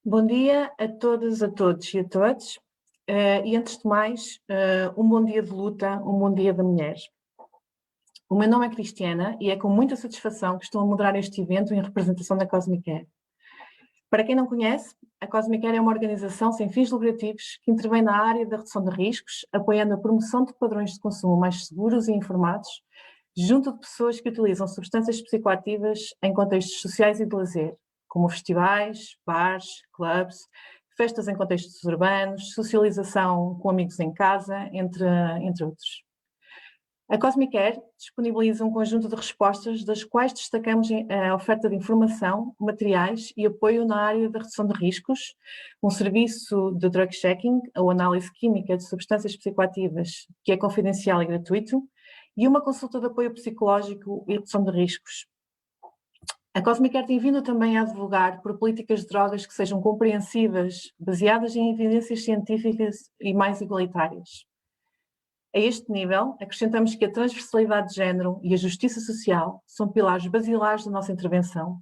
Bom dia a todas, a todos e a todos. E antes de mais, um bom dia de luta, um bom dia da mulher. O meu nome é Cristiana e é com muita satisfação que estou a moderar este evento em representação da Cosmic Care. Para quem não conhece, a Cosmic Care é uma organização sem fins lucrativos que intervém na área da redução de riscos, apoiando a promoção de padrões de consumo mais seguros e informados, junto de pessoas que utilizam substâncias psicoativas em contextos sociais e de lazer, como festivais, bares, clubes, festas em contextos urbanos, socialização com amigos em casa, entre outros. A Cosmic Care disponibiliza um conjunto de respostas, das quais destacamos a oferta de informação, materiais e apoio na área da redução de riscos, um serviço de drug checking, ou análise química de substâncias psicoativas, que é confidencial e gratuito, e uma consulta de apoio psicológico e redução de riscos. A Cosmic Care tem vindo também a advogar por políticas de drogas que sejam compreensivas, baseadas em evidências científicas e mais igualitárias. A este nível, acrescentamos que a transversalidade de género e a justiça social são pilares basilares da nossa intervenção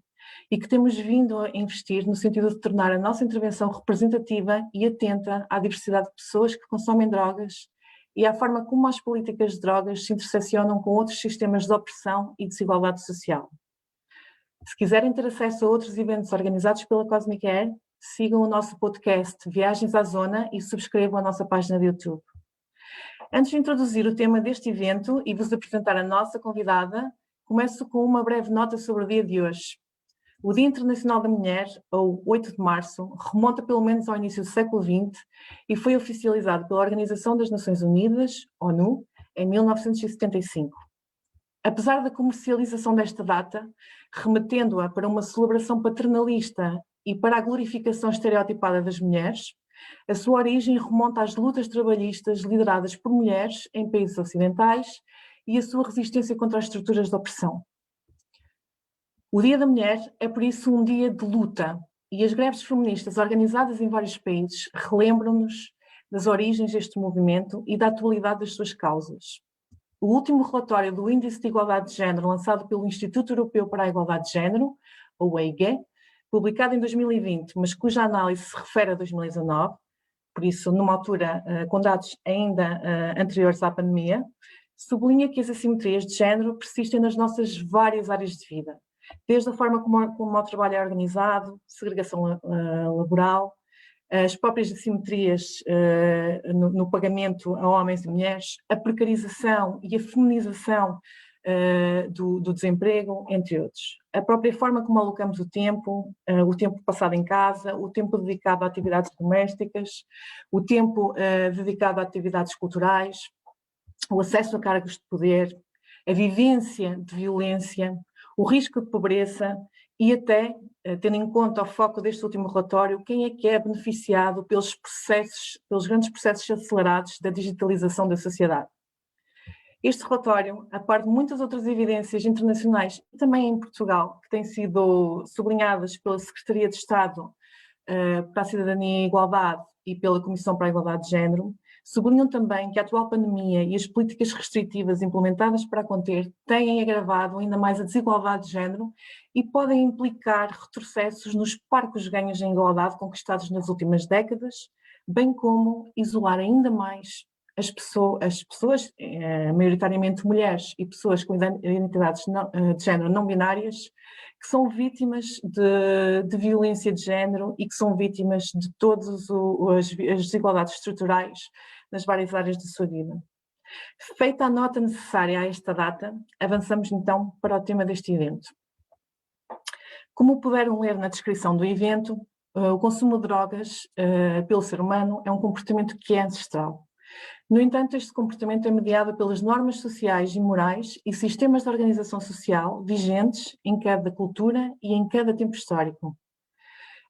e que temos vindo a investir no sentido de tornar a nossa intervenção representativa e atenta à diversidade de pessoas que consomem drogas e à forma como as políticas de drogas se interseccionam com outros sistemas de opressão e desigualdade social. Se quiserem ter acesso a outros eventos organizados pela Cosmic Care, sigam o nosso podcast Viagens à Zona e subscrevam a nossa página de YouTube. Antes de introduzir o tema deste evento e vos apresentar a nossa convidada, começo com uma breve nota sobre o dia de hoje. O Dia Internacional da Mulher, ou 8 de março, remonta pelo menos ao início do século XX e foi oficializado pela Organização das Nações Unidas, ONU, em 1975. Apesar da comercialização desta data, remetendo-a para uma celebração paternalista e para a glorificação estereotipada das mulheres, a sua origem remonta às lutas trabalhistas lideradas por mulheres em países ocidentais e a sua resistência contra as estruturas de opressão. O Dia da Mulher é, por isso, um dia de luta, e as greves feministas organizadas em vários países relembram-nos das origens deste movimento e da atualidade das suas causas. O último relatório do Índice de Igualdade de Género, lançado pelo Instituto Europeu para a Igualdade de Género, ou EIGE, publicado em 2020, mas cuja análise se refere a 2019, por isso numa altura com dados ainda anteriores à pandemia, sublinha que as assimetrias de género persistem nas nossas várias áreas de vida, desde a forma como o trabalho é organizado, segregação laboral, as próprias assimetrias no pagamento a homens e mulheres, a precarização e a feminização do desemprego, entre outros. A própria forma como alocamos o tempo passado em casa, o tempo dedicado a atividades domésticas, o tempo dedicado a atividades culturais, o acesso a cargos de poder, a vivência de violência, o risco de pobreza e até, tendo em conta o foco deste último relatório, quem é que é beneficiado pelos grandes processos acelerados da digitalização da sociedade. Este relatório, a par de muitas outras evidências internacionais e também em Portugal, que têm sido sublinhadas pela Secretaria de Estado para a Cidadania e a Igualdade e pela Comissão para a Igualdade de Género, sublinham também que a atual pandemia e as políticas restritivas implementadas para a conter têm agravado ainda mais a desigualdade de género e podem implicar retrocessos nos parcos ganhos em igualdade conquistados nas últimas décadas, bem como isolar ainda mais as pessoas, maioritariamente mulheres e pessoas com identidades de género não binárias, que são vítimas de violência de género e que são vítimas de todas as desigualdades estruturais nas várias áreas da sua vida. Feita a nota necessária a esta data, avançamos então para o tema deste evento. Como puderam ler na descrição do evento, o consumo de drogas pelo ser humano é um comportamento que é ancestral. No entanto, este comportamento é mediado pelas normas sociais e morais e sistemas de organização social vigentes em cada cultura e em cada tempo histórico.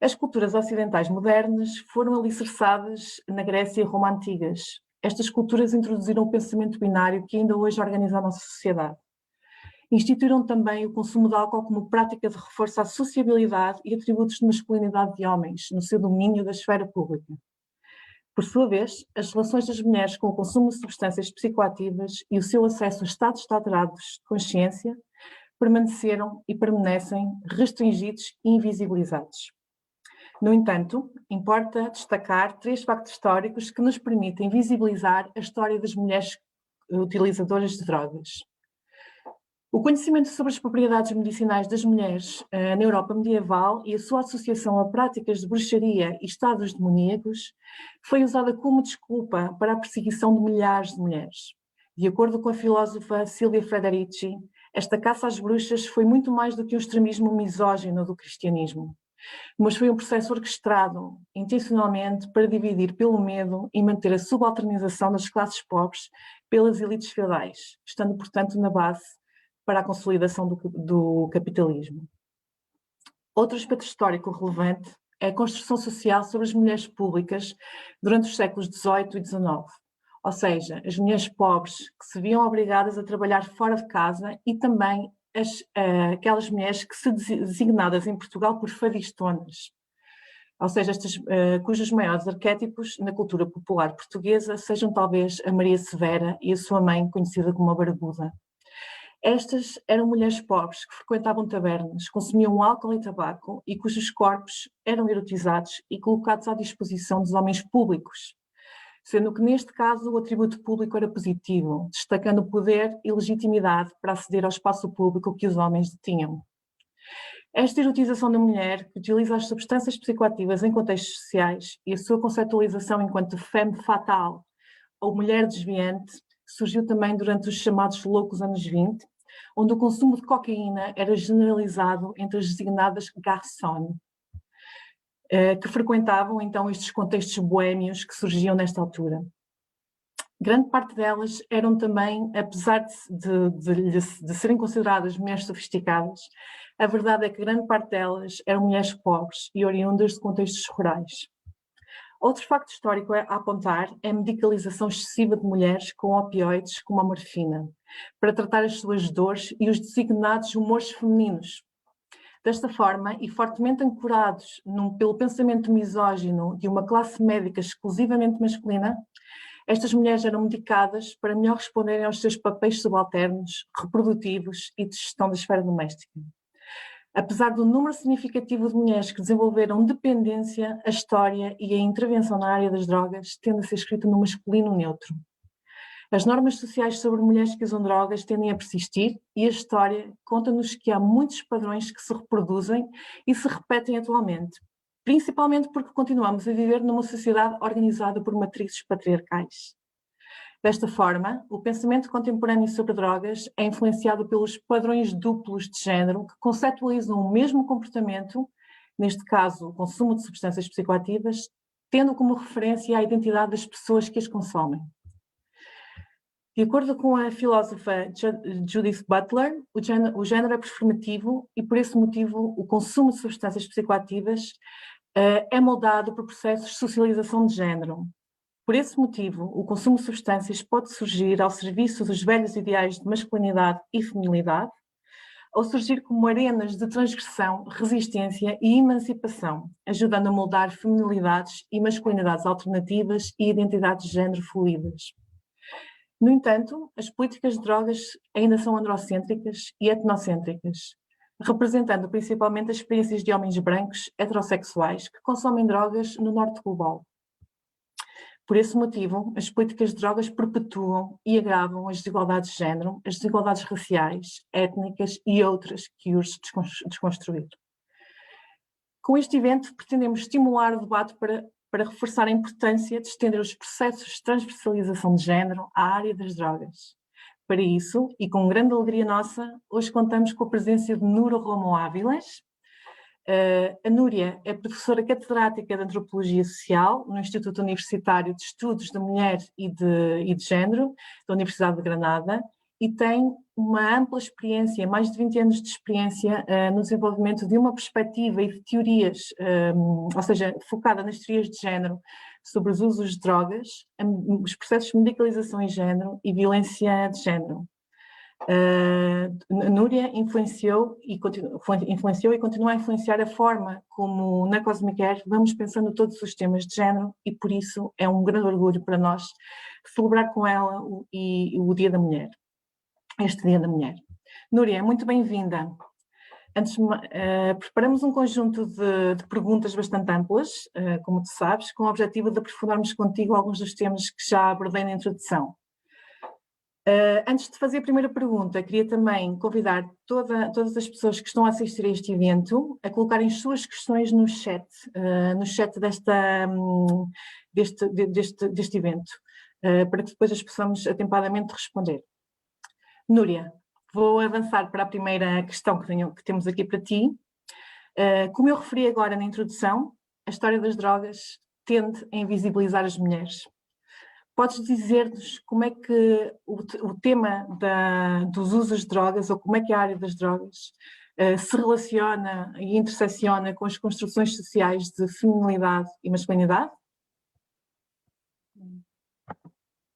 As culturas ocidentais modernas foram alicerçadas na Grécia e Roma antigas. Estas culturas introduziram o pensamento binário que ainda hoje organiza a nossa sociedade. Instituíram também o consumo de álcool como prática de reforço à sociabilidade e atributos de masculinidade de homens no seu domínio da esfera pública. Por sua vez, as relações das mulheres com o consumo de substâncias psicoativas e o seu acesso a estados alterados de consciência permaneceram e permanecem restringidos e invisibilizados. No entanto, importa destacar 3 factos históricos que nos permitem visibilizar a história das mulheres utilizadoras de drogas. O conhecimento sobre as propriedades medicinais das mulheres na Europa medieval e a sua associação a práticas de bruxaria e estados demoníacos foi usada como desculpa para a perseguição de milhares de mulheres. De acordo com a filósofa Silvia Frederici, esta caça às bruxas foi muito mais do que um extremismo misógino do cristianismo, mas foi um processo orquestrado intencionalmente para dividir pelo medo e manter a subalternização das classes pobres pelas elites feudais, estando, portanto, na base para a consolidação do capitalismo. Outro aspecto histórico relevante é a construção social sobre as mulheres públicas durante os séculos XVIII e XIX, ou seja, as mulheres pobres que se viam obrigadas a trabalhar fora de casa e também aquelas mulheres que se designadas em Portugal por fadistonas, ou seja, cujos maiores arquétipos na cultura popular portuguesa sejam talvez a Maria Severa e a sua mãe, conhecida como a Barbuda. Estas eram mulheres pobres que frequentavam tabernas, consumiam álcool e tabaco e cujos corpos eram erotizados e colocados à disposição dos homens públicos, sendo que neste caso o atributo público era positivo, destacando o poder e legitimidade para aceder ao espaço público que os homens detinham. Esta erotização da mulher, que utiliza as substâncias psicoativas em contextos sociais e a sua conceptualização enquanto femme fatale ou mulher desviante, surgiu também durante os chamados loucos anos 20, onde o consumo de cocaína era generalizado entre as designadas garçons, que frequentavam então estes contextos boémios que surgiam nesta altura. Grande parte delas eram também, apesar de serem consideradas mulheres sofisticadas, a verdade é que grande parte delas eram mulheres pobres e oriundas de contextos rurais. Outro facto histórico a apontar é a medicalização excessiva de mulheres com opioides como a morfina, para tratar as suas dores e os designados humores femininos. Desta forma, e fortemente ancorados pelo pensamento misógino de uma classe médica exclusivamente masculina, estas mulheres eram medicadas para melhor responderem aos seus papéis subalternos, reprodutivos e de gestão da esfera doméstica. Apesar do número significativo de mulheres que desenvolveram dependência, a história e a intervenção na área das drogas tende a ser escrita no masculino neutro. As normas sociais sobre mulheres que usam drogas tendem a persistir e a história conta-nos que há muitos padrões que se reproduzem e se repetem atualmente, principalmente porque continuamos a viver numa sociedade organizada por matrizes patriarcais. Desta forma, o pensamento contemporâneo sobre drogas é influenciado pelos padrões duplos de género que conceptualizam o mesmo comportamento, neste caso o consumo de substâncias psicoativas, tendo como referência a identidade das pessoas que as consomem. De acordo com a filósofa Judith Butler, o género é performativo e, por esse motivo, o consumo de substâncias psicoativas é moldado por processos de socialização de género. Por esse motivo, o consumo de substâncias pode surgir ao serviço dos velhos ideais de masculinidade e feminilidade, ou surgir como arenas de transgressão, resistência e emancipação, ajudando a moldar feminilidades e masculinidades alternativas e identidades de género fluídas. No entanto, as políticas de drogas ainda são androcêntricas e etnocêntricas, representando principalmente as experiências de homens brancos heterossexuais que consomem drogas no norte global. Por esse motivo, as políticas de drogas perpetuam e agravam as desigualdades de género, as desigualdades raciais, étnicas e outras que urge desconstruir. Com este evento, pretendemos estimular o debate para reforçar a importância de estender os processos de transversalização de género à área das drogas. Para isso, e com grande alegria nossa, hoje contamos com a presença de Núria Romo Ávilas. A Núria é professora catedrática de Antropologia Social no Instituto Universitário de Estudos da Mulher e de Género da Universidade de Granada e tem uma ampla experiência, mais de 20 anos de experiência no desenvolvimento de uma perspectiva e de teorias, ou seja, focada nas teorias de género sobre os usos de drogas, os processos de medicalização em género e violência de género. Núria influenciou e continua a influenciar a forma como na Cosmic Air vamos pensando todos os temas de género e por isso é um grande orgulho para nós celebrar com ela o Dia da Mulher, este Dia da Mulher. Núria, muito bem-vinda. Preparamos um conjunto de perguntas bastante amplas, como tu sabes, com o objetivo de aprofundarmos contigo alguns dos temas que já abordei na introdução. Antes de fazer a primeira pergunta, queria também convidar todas as pessoas que estão a assistir a este evento a colocarem suas questões no chat deste evento, para que depois as possamos atempadamente responder. Núria, vou avançar para a primeira questão que temos aqui para ti. Como eu referi agora na introdução, a história das drogas tende a invisibilizar as mulheres. Podes dizer-nos como é que o tema dos usos de drogas, ou como é que a área das drogas se relaciona e intersecciona com as construções sociais de feminilidade e masculinidade?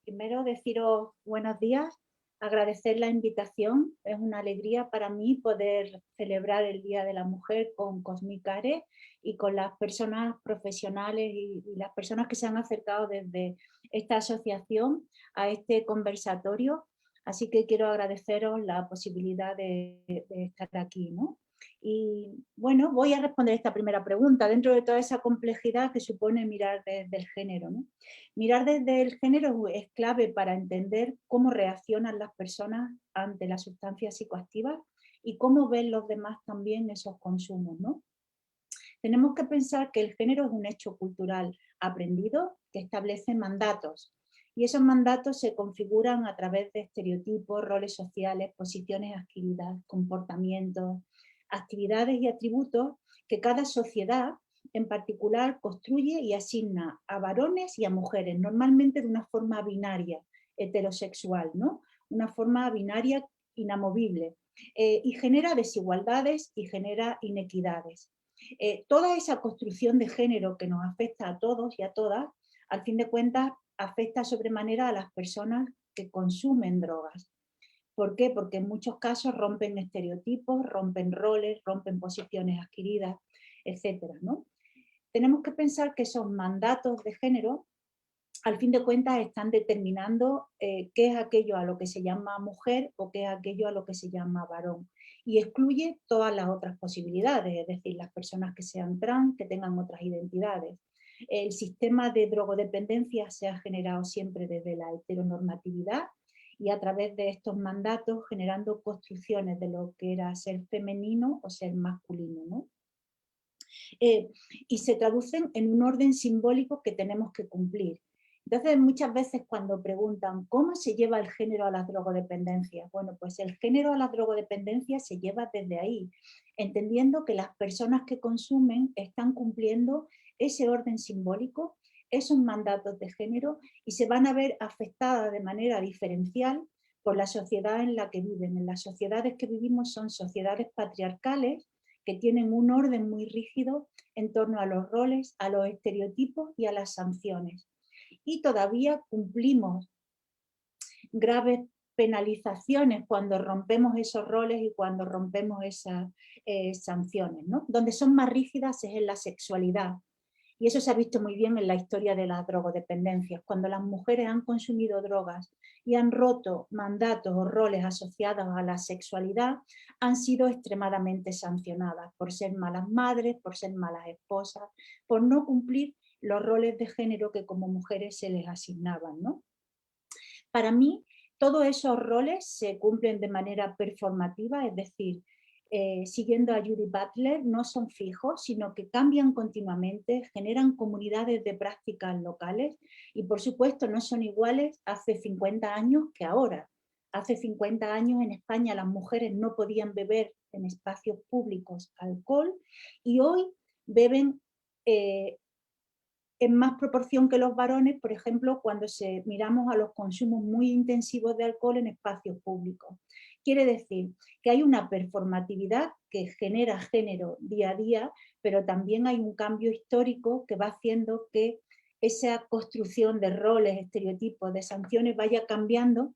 Primero deciros buenos días, agradecer la invitación. Es una alegría para mí poder celebrar el Día de la Mujer con Cosmic Are y con las personas profesionales y las personas que se han acercado desde esta asociación a este conversatorio. Así que quiero agradeceros la posibilidad de estar aquí, ¿no? Y bueno, voy a responder esta primera pregunta dentro de toda esa complejidad que supone mirar desde el género, ¿no? Mirar desde el género es clave para entender cómo reaccionan las personas ante las sustancias psicoactivas y cómo ven los demás también esos consumos, ¿no? Tenemos que pensar que el género es un hecho cultural aprendido que establece mandatos y esos mandatos se configuran a través de estereotipos, roles sociales, posiciones adquiridas, comportamientos, actividades y atributos que cada sociedad en particular construye y asigna a varones y a mujeres, normalmente de una forma binaria, heterosexual, ¿no? Una forma binaria inamovible, y genera desigualdades y genera inequidades. Toda esa construcción de género que nos afecta a todos y a todas, al fin de cuentas, afecta sobremanera a las personas que consumen drogas. ¿Por qué? Porque en muchos casos rompen estereotipos, rompen roles, rompen posiciones adquiridas, etcétera, ¿no? Tenemos que pensar que esos mandatos de género, al fin de cuentas, están determinando qué es aquello a lo que se llama mujer o qué es aquello a lo que se llama varón. Y excluye todas las otras posibilidades, es decir, las personas que sean trans, que tengan otras identidades. El sistema de drogodependencia se ha generado siempre desde la heteronormatividad y a través de estos mandatos generando construcciones de lo que era ser femenino o ser masculino, ¿no? Y se traducen en un orden simbólico que tenemos que cumplir. Entonces, muchas veces cuando preguntan ¿cómo se lleva el género a las drogodependencias? Bueno, pues el género a las drogodependencias se lleva desde ahí, entendiendo que las personas que consumen están cumpliendo ese orden simbólico, esos mandatos de género, y se van a ver afectadas de manera diferencial por la sociedad en la que viven. En las sociedades que vivimos son sociedades patriarcales, que tienen un orden muy rígido en torno a los roles, a los estereotipos y a las sanciones. Y todavía cumplimos graves penalizaciones cuando rompemos esos roles y cuando rompemos esas sanciones, ¿no? Donde son más rígidas es en la sexualidad. Y eso se ha visto muy bien en la historia de las drogodependencias. Cuando las mujeres han consumido drogas y han roto mandatos o roles asociados a la sexualidad, han sido extremadamente sancionadas por ser malas madres, por ser malas esposas, por no cumplir los roles de género que como mujeres se les asignaban, ¿no? Para mí, todos esos roles se cumplen de manera performativa, es decir, siguiendo a Judy Butler, no son fijos, sino que cambian continuamente, generan comunidades de prácticas locales y, por supuesto, no son iguales hace 50 años que ahora. Hace 50 años en España las mujeres no podían beber en espacios públicos alcohol y hoy beben en más proporción que los varones, por ejemplo, cuando miramos a los consumos muy intensivos de alcohol en espacios públicos. Quiere decir que hay una performatividad que genera género día a día, pero también hay un cambio histórico que va haciendo que esa construcción de roles, estereotipos, de sanciones vaya cambiando,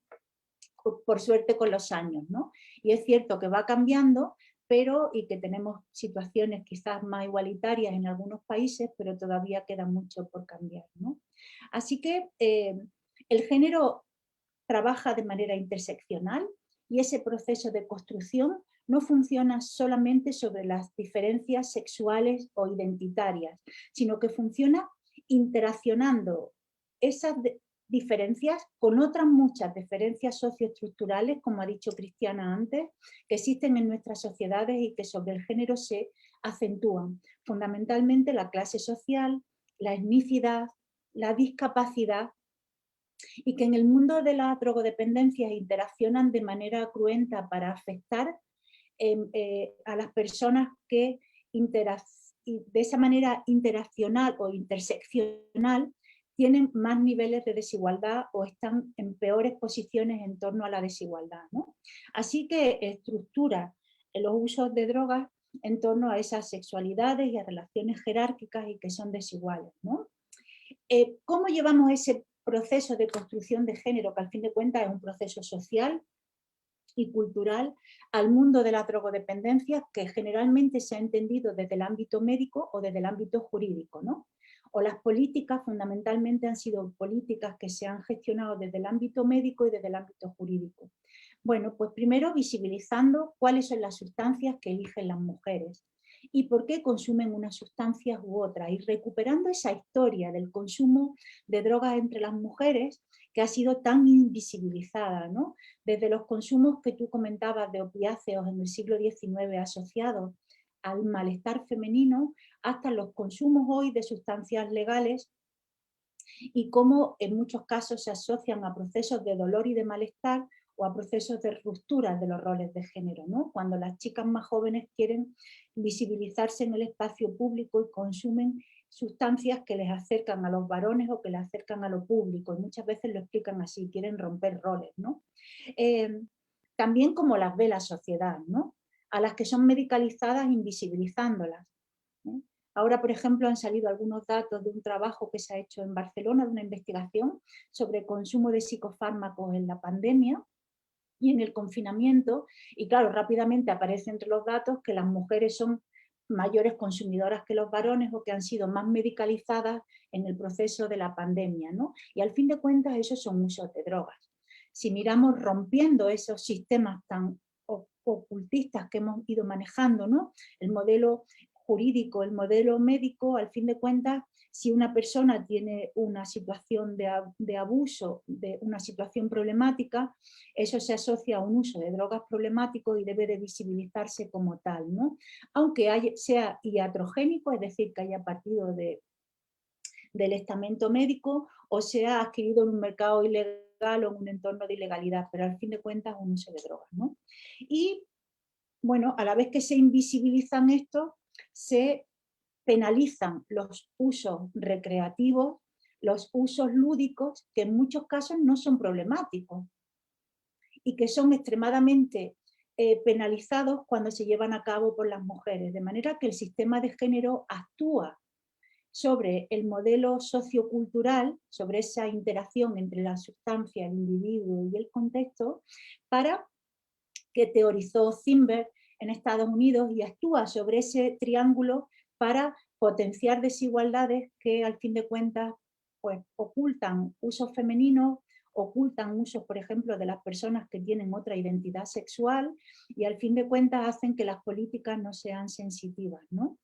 por suerte, con los años, ¿no? Y es cierto que va cambiando, y que tenemos situaciones quizás más igualitarias en algunos países, pero todavía queda mucho por cambiar, ¿no? Así que el género trabaja de manera interseccional y ese proceso de construcción no funciona solamente sobre las diferencias sexuales o identitarias, sino que funciona interaccionando esas diferencias con otras muchas diferencias socioestructurales, como ha dicho Cristiana antes, que existen en nuestras sociedades y que sobre el género se acentúan. Fundamentalmente la clase social, la etnicidad, la discapacidad, y que en el mundo de las drogodependencias interaccionan de manera cruenta para afectar a las personas que de esa manera interaccional o interseccional tienen más niveles de desigualdad o están en peores posiciones en torno a la desigualdad, ¿no? Así que estructura los usos de drogas en torno a esas sexualidades y a relaciones jerárquicas y que son desiguales, ¿no? ¿Cómo llevamos ese proceso de construcción de género, que al fin de cuentas es un proceso social y cultural, al mundo de las drogodependencias, que generalmente se ha entendido desde el ámbito médico o desde el ámbito jurídico, ¿no? O las políticas fundamentalmente han sido políticas que se han gestionado desde el ámbito médico y desde el ámbito jurídico. Bueno, pues primero visibilizando cuáles son las sustancias que eligen las mujeres y por qué consumen unas sustancias u otras, y recuperando esa historia del consumo de drogas entre las mujeres que ha sido tan invisibilizada, ¿no? Desde los consumos que tú comentabas de opiáceos en el siglo XIX asociados al malestar femenino, hasta los consumos hoy de sustancias legales y cómo en muchos casos se asocian a procesos de dolor y de malestar o a procesos de ruptura de los roles de género, ¿no? Cuando las chicas más jóvenes quieren visibilizarse en el espacio público y consumen sustancias que les acercan a los varones o que les acercan a lo público, y muchas veces lo explican así, quieren romper roles, ¿no? También como las ve la sociedad, ¿no? A las que son medicalizadas invisibilizándolas, ¿no? Ahora, por ejemplo, han salido algunos datos de un trabajo que se ha hecho en Barcelona, de una investigación sobre consumo de psicofármacos en la pandemia y en el confinamiento, y claro, rápidamente aparece entre los datos que las mujeres son mayores consumidoras que los varones o que han sido más medicalizadas en el proceso de la pandemia, ¿no? Y al fin de cuentas esos son usos de drogas. Si miramos rompiendo esos sistemas tan ocultistas que hemos ido manejando, ¿no? El modelo jurídico, el modelo médico, al fin de cuentas, si una persona tiene una situación de abuso, de una situación problemática, eso se asocia a un uso de drogas problemático y debe de visibilizarse como tal, ¿no? Aunque sea iatrogénico, es decir, que haya partido del estamento médico o sea adquirido en un mercado ilegal o en un entorno de ilegalidad, pero al fin de cuentas un uso de drogas, ¿no? Y bueno, a la vez que se invisibilizan estos, se penalizan los usos recreativos, los usos lúdicos, que en muchos casos no son problemáticos y que son extremadamente penalizados cuando se llevan a cabo por las mujeres, de manera que el sistema de género actúa sobre el modelo sociocultural, sobre esa interacción entre la sustancia, el individuo y el contexto, para que teorizó Zimmer en Estados Unidos y actúa sobre ese triángulo para potenciar desigualdades que al fin de cuentas pues, ocultan usos femeninos, ocultan usos, por ejemplo, de las personas que tienen otra identidad sexual y al fin de cuentas hacen que las políticas no sean sensitivas, ¿no?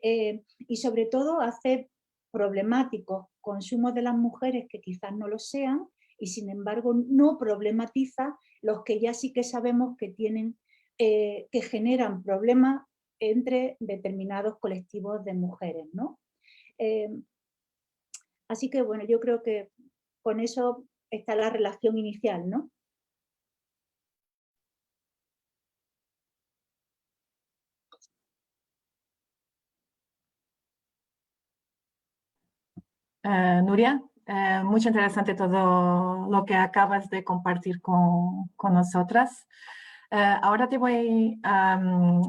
Y sobre todo hace problemáticos consumos de las mujeres que quizás no lo sean y sin embargo no problematiza los que ya sí que sabemos que tienen, que generan problemas entre determinados colectivos de mujeres, ¿no? Así que bueno, yo creo que con eso está la relación inicial, ¿no? Nuria, muy interesante todo lo que acabas de compartir con nosotras. Ahora te voy a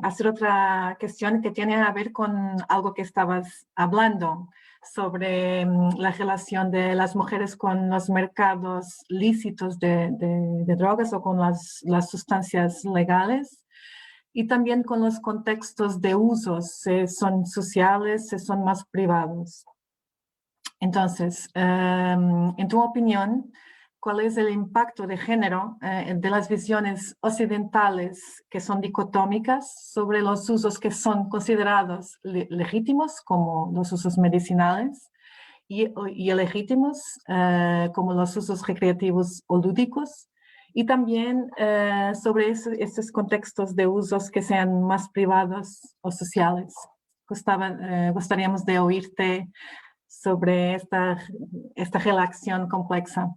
hacer otra cuestión que tiene a ver con algo que estabas hablando sobre la relación de las mujeres con los mercados lícitos de drogas o con las sustancias legales y también con los contextos de usos, si son sociales, si son más privados. Entonces, en tu opinión, cuál es el impacto de género de las visiones occidentales que son dicotómicas sobre los usos que son considerados legítimos, como los usos medicinales, y ilegítimos, como los usos recreativos o lúdicos, y también sobre estos contextos de usos que sean más privados o sociales. Gustaríamos de oírte sobre esta relación compleja.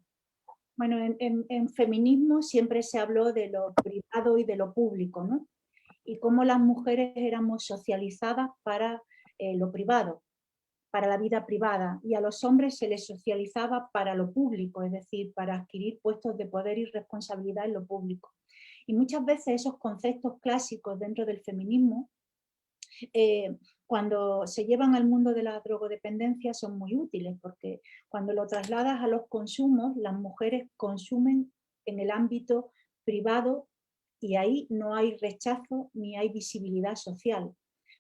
Bueno, en feminismo siempre se habló de lo privado y de lo público, ¿no? Y cómo las mujeres éramos socializadas para lo privado, para la vida privada, y a los hombres se les socializaba para lo público, es decir, para adquirir puestos de poder y responsabilidad en lo público. Y muchas veces esos conceptos clásicos dentro del feminismo, cuando se llevan al mundo de la drogodependencia, son muy útiles, porque cuando lo trasladas a los consumos, las mujeres consumen en el ámbito privado y ahí no hay rechazo ni hay visibilidad social,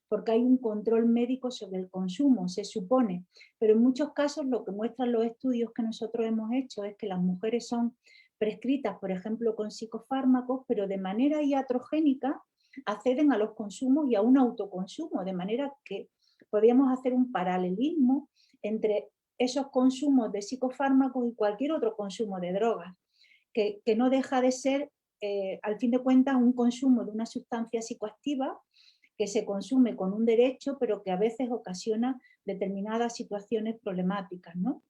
porque hay un control médico sobre el consumo, se supone, pero en muchos casos lo que muestran los estudios que nosotros hemos hecho es que las mujeres son prescritas, por ejemplo, con psicofármacos, pero de manera iatrogénica acceden a los consumos y a un autoconsumo, de manera que podríamos hacer un paralelismo entre esos consumos de psicofármacos y cualquier otro consumo de drogas, que no deja de ser, al fin de cuentas, un consumo de una sustancia psicoactiva que se consume con un derecho, pero que a veces ocasiona determinadas situaciones problemáticas, ¿no?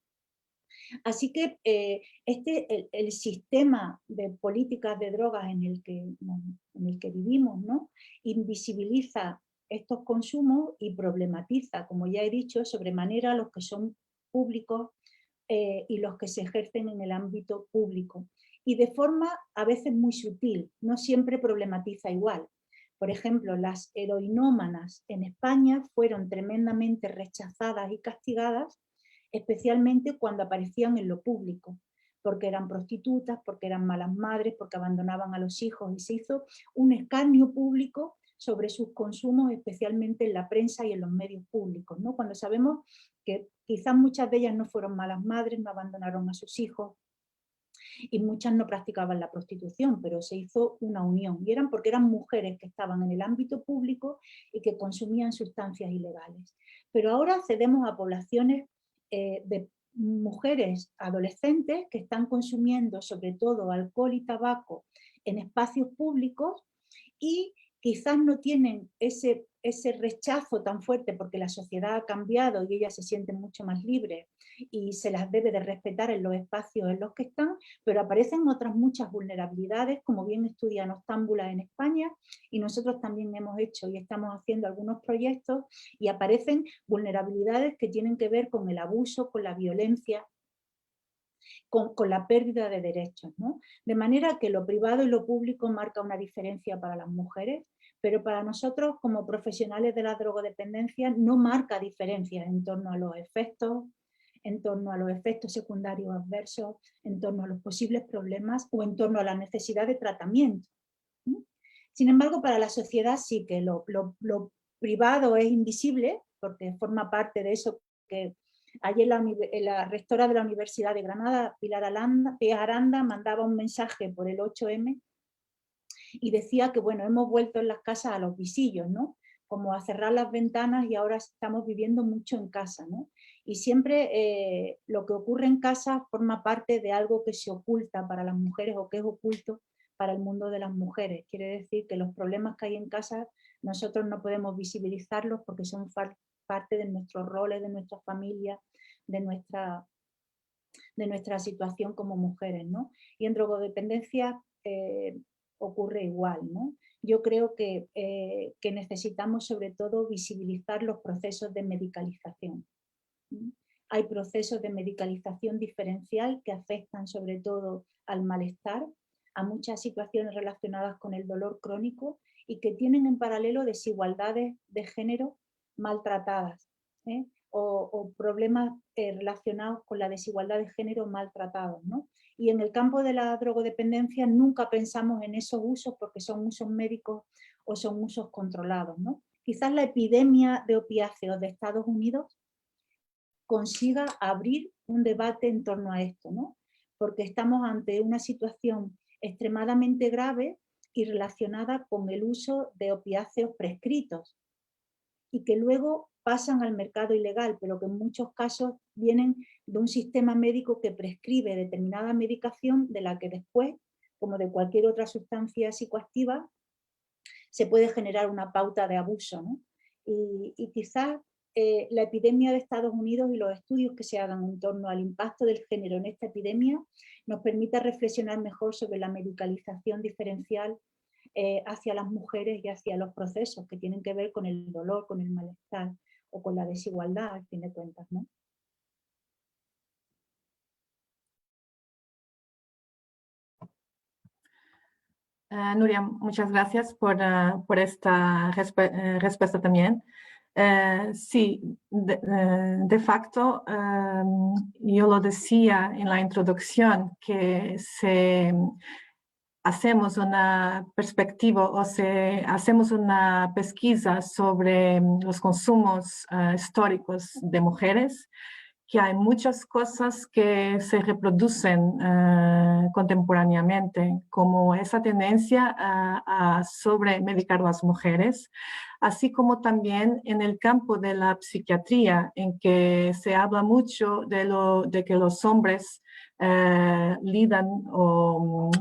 Así que el sistema de políticas de drogas en el que vivimos, ¿no?, invisibiliza estos consumos y problematiza, como ya he dicho, sobremanera los que son públicos y los que se ejercen en el ámbito público. Y de forma a veces muy sutil, no siempre problematiza igual. Por ejemplo, las heroinómanas en España fueron tremendamente rechazadas y castigadas, especialmente cuando aparecían en lo público, porque eran prostitutas, porque eran malas madres, porque abandonaban a los hijos, y se hizo un escarnio público sobre sus consumos, especialmente en la prensa y en los medios públicos, ¿no? Cuando sabemos que quizás muchas de ellas no fueron malas madres, no abandonaron a sus hijos, y muchas no practicaban la prostitución, pero se hizo una unión, y eran porque eran mujeres que estaban en el ámbito público y que consumían sustancias ilegales. Pero ahora accedemos a poblaciones de mujeres adolescentes que están consumiendo sobre todo alcohol y tabaco en espacios públicos y quizás no tienen ese rechazo tan fuerte porque la sociedad ha cambiado y ellas se sienten mucho más libres y se las debe de respetar en los espacios en los que están, pero aparecen otras muchas vulnerabilidades, como bien estudia Noctámbula en España, y nosotros también hemos hecho y estamos haciendo algunos proyectos, y aparecen vulnerabilidades que tienen que ver con el abuso, con la violencia, con la pérdida de derechos, ¿no? De manera que lo privado y lo público marca una diferencia para las mujeres, pero para nosotros como profesionales de la drogodependencia no marca diferencias en torno a los efectos, en torno a los efectos secundarios adversos, en torno a los posibles problemas o en torno a la necesidad de tratamiento, ¿no? Sin embargo, para la sociedad sí que lo privado es invisible, porque forma parte de eso que ayer la rectora de la Universidad de Granada, Pilar Aranda, mandaba un mensaje por el 8M y decía que, bueno, hemos vuelto en las casas a los visillos, ¿no? Como a cerrar las ventanas y ahora estamos viviendo mucho en casa, ¿no? Y siempre lo que ocurre en casa forma parte de algo que se oculta para las mujeres o que es oculto para el mundo de las mujeres. Quiere decir que los problemas que hay en casa nosotros no podemos visibilizarlos porque son parte de nuestros roles, de nuestra familia, de nuestra situación como mujeres, ¿no? Y en drogodependencia ocurre igual, ¿no? Yo creo que necesitamos sobre todo visibilizar los procesos de medicalización. Hay procesos de medicalización diferencial que afectan sobre todo al malestar, a muchas situaciones relacionadas con el dolor crónico y que tienen en paralelo desigualdades de género maltratadas, ¿eh? o problemas relacionados con la desigualdad de género maltratados, ¿no? Y en el campo de la drogodependencia nunca pensamos en esos usos porque son usos médicos o son usos controlados, ¿no? Quizás la epidemia de opiáceos de Estados Unidos consiga abrir un debate en torno a esto, ¿no? porque estamos ante una situación extremadamente grave y relacionada con el uso de opiáceos prescritos y que luego pasan al mercado ilegal, pero que en muchos casos vienen de un sistema médico que prescribe determinada medicación de la que después, como de cualquier otra sustancia psicoactiva, se puede generar una pauta de abuso, ¿no? Y quizás la epidemia de Estados Unidos y los estudios que se hagan en torno al impacto del género en esta epidemia nos permita reflexionar mejor sobre la medicalización diferencial hacia las mujeres y hacia los procesos que tienen que ver con el dolor, con el malestar o con la desigualdad, al fin de cuentas, ¿no? Nuria, muchas gracias por esta respuesta también. Sí, de facto, yo lo decía en la introducción, que hacemos una perspectiva o hacemos una pesquisa sobre los consumos históricos de mujeres, que hay muchas cosas que se reproducen contemporáneamente, como esa tendencia a sobremedicar a las mujeres, así como también en el campo de la psiquiatría, en que se habla mucho de que los hombres lidan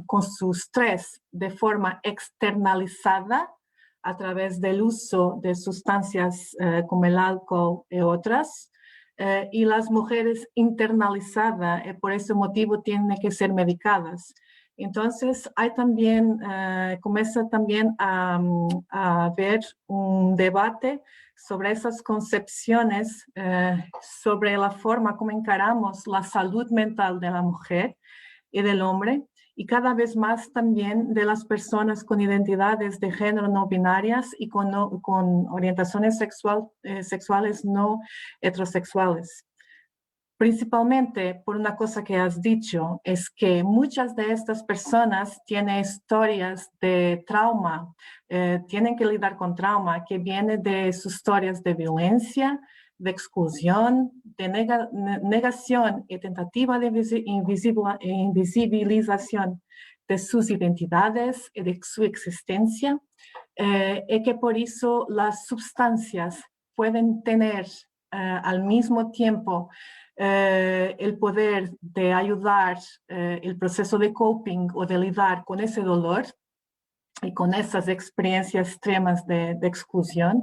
con su estrés de forma externalizada a través del uso de sustancias como el alcohol y otras, y las mujeres internalizadas, por ese motivo tienen que ser medicadas. Entonces, hay también, comienza también a haber un debate sobre esas concepciones, sobre la forma como encaramos la salud mental de la mujer y del hombre, y cada vez más también de las personas con identidades de género no binarias y con orientaciones sexuales no heterosexuales. Principalmente por una cosa que has dicho, es que muchas de estas personas tienen historias de trauma, tienen que lidiar con trauma que viene de sus historias de violencia, de exclusión, de negación y tentativa de invisibilización de sus identidades y de su existencia, y que por eso las sustancias pueden tener al mismo tiempo el poder de ayudar el proceso de coping o de lidiar con ese dolor y con esas experiencias extremas de exclusión,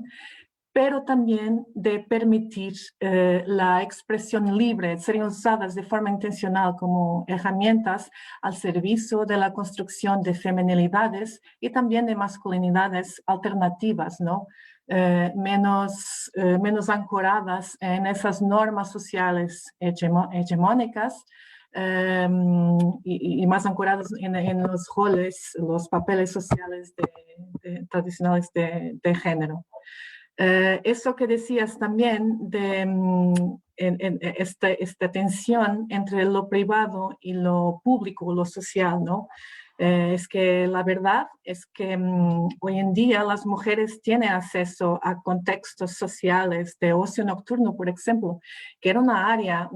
pero también de permitir la expresión libre, ser usadas de forma intencional como herramientas al servicio de la construcción de feminilidades y también de masculinidades alternativas, ¿no? Menos ancoradas en esas normas sociales hegemónicas, y más ancoradas en los roles, los papeles sociales tradicionales de género. Eso que decías también de esta tensión entre lo privado y lo público, lo social, ¿no? Es que la verdad es que hoy en día las mujeres tienen acceso a contextos sociales de ocio nocturno, por ejemplo, que era una área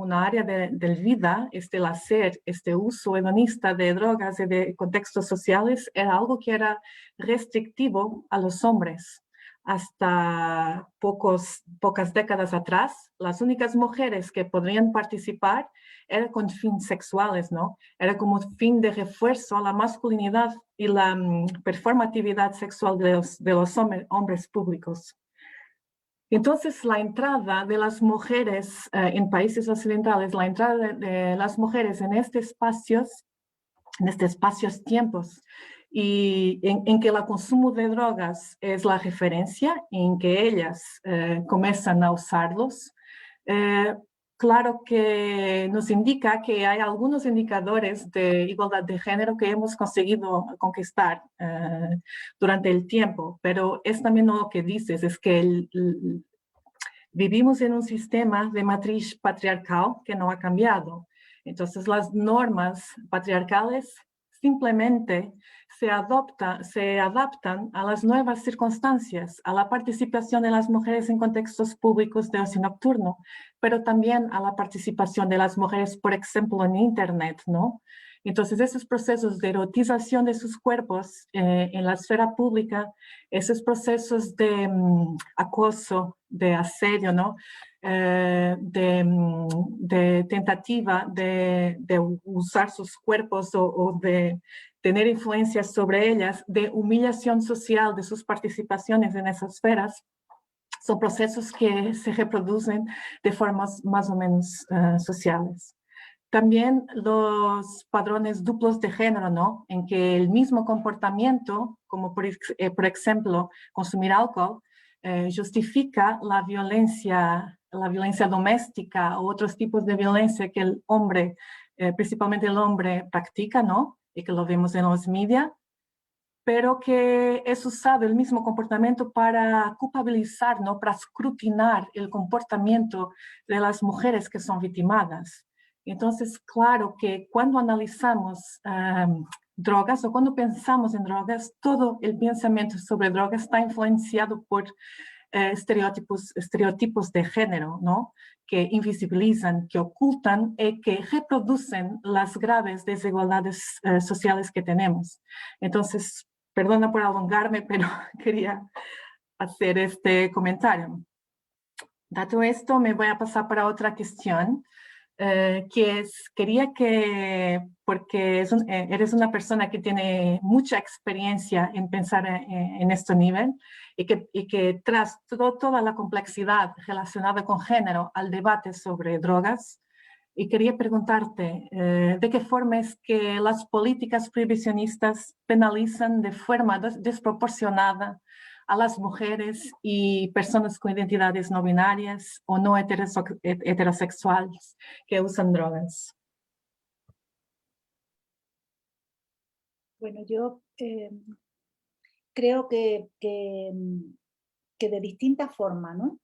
de vida, el hacer, este uso hedonista de drogas y de contextos sociales era algo que era restrictivo a los hombres. Hasta pocas décadas atrás, las únicas mujeres que podrían participar eran con fines sexuales, ¿no? Era como fin de refuerzo a la masculinidad y la performatividad sexual de los hombres públicos. Entonces, la entrada de las mujeres en países occidentales, la entrada de las mujeres en estos espacios-tiempos, y en que el consumo de drogas es la referencia, en que ellas comienzan a usarlos, claro que nos indica que hay algunos indicadores de igualdad de género que hemos conseguido conquistar durante el tiempo, pero es también lo que dices, es que vivimos en un sistema de matriz patriarcal que no ha cambiado. Entonces, las normas patriarcales simplemente se adaptan a las nuevas circunstancias, a la participación de las mujeres en contextos públicos de ocio nocturno, pero también a la participación de las mujeres, por ejemplo, en Internet, ¿no? Entonces, esos procesos de erotización de sus cuerpos en la esfera pública, esos procesos de acoso, de asedio, ¿no? De tentativa de usar sus cuerpos o de tener influencias sobre ellas, de humillación social de sus participaciones en esas esferas, son procesos que se reproducen de formas más o menos sociales. También los padrones duplos de género, ¿no? En que el mismo comportamiento, como por ejemplo consumir alcohol, justifica la violencia doméstica o otros tipos de violencia que el hombre, principalmente el hombre, practica, ¿no? Y que lo vemos en los medios, pero que es usado el mismo comportamiento para culpabilizar, ¿no? Para escrutinar el comportamiento de las mujeres que son victimadas. Entonces, claro que cuando analizamos drogas o cuando pensamos en drogas, todo el pensamiento sobre drogas está influenciado por estereotipos de género, ¿no? Que invisibilizan, que ocultan y que reproducen las graves desigualdades sociales que tenemos. Entonces, perdona por alongarme, pero quería hacer este comentario. Dado esto, me voy a pasar para otra cuestión, que es, quería que, porque eres una persona que tiene mucha experiencia en pensar en este nivel y que tras toda la complejidad relacionada con género al debate sobre drogas, y quería preguntarte de qué forma es que las políticas prohibicionistas penalizan de forma desproporcionada a las mujeres y personas con identidades no binarias o no heterosexuales que usan drogas. Bueno, yo creo que de distintas formas, ¿no?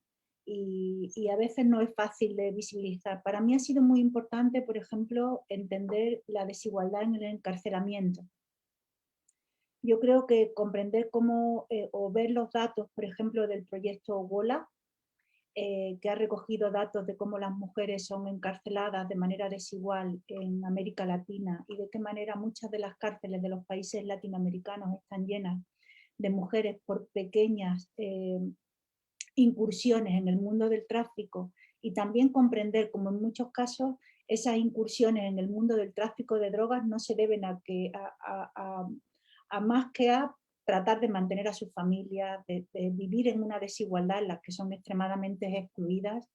Y a veces no es fácil de visibilizar. Para mí ha sido muy importante, por ejemplo, entender la desigualdad en el encarcelamiento. Yo creo que comprender cómo, o ver los datos, por ejemplo, del proyecto WOLA, que ha recogido datos de cómo las mujeres son encarceladas de manera desigual en América Latina y de qué manera muchas de las cárceles de los países latinoamericanos están llenas de mujeres por pequeñas incursiones en el mundo del tráfico, y también comprender cómo en muchos casos esas incursiones en el mundo del tráfico de drogas no se deben a más que a tratar de mantener a su familia, de vivir en una desigualdad en las que son extremadamente excluidas,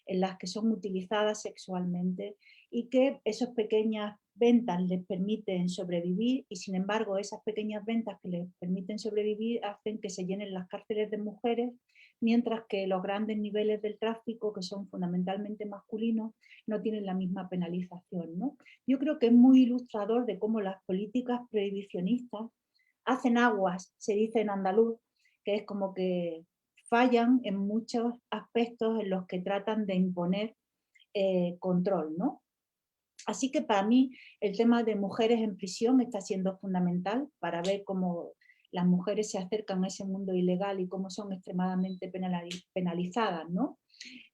en las que son utilizadas sexualmente, y que esas pequeñas ventas les permiten sobrevivir, y sin embargo esas pequeñas ventas que les permiten sobrevivir hacen que se llenen las cárceles de mujeres, mientras que los grandes niveles del tráfico, que son fundamentalmente masculinos, no tienen la misma penalización, ¿no? Yo creo que es muy ilustrador de cómo las políticas prohibicionistas hacen aguas, se dice en andaluz, que es como que fallan en muchos aspectos en los que tratan de imponer control, ¿no? Así que para mí el tema de mujeres en prisión está siendo fundamental para ver cómo las mujeres se acercan a ese mundo ilegal y cómo son extremadamente penalizadas, ¿no?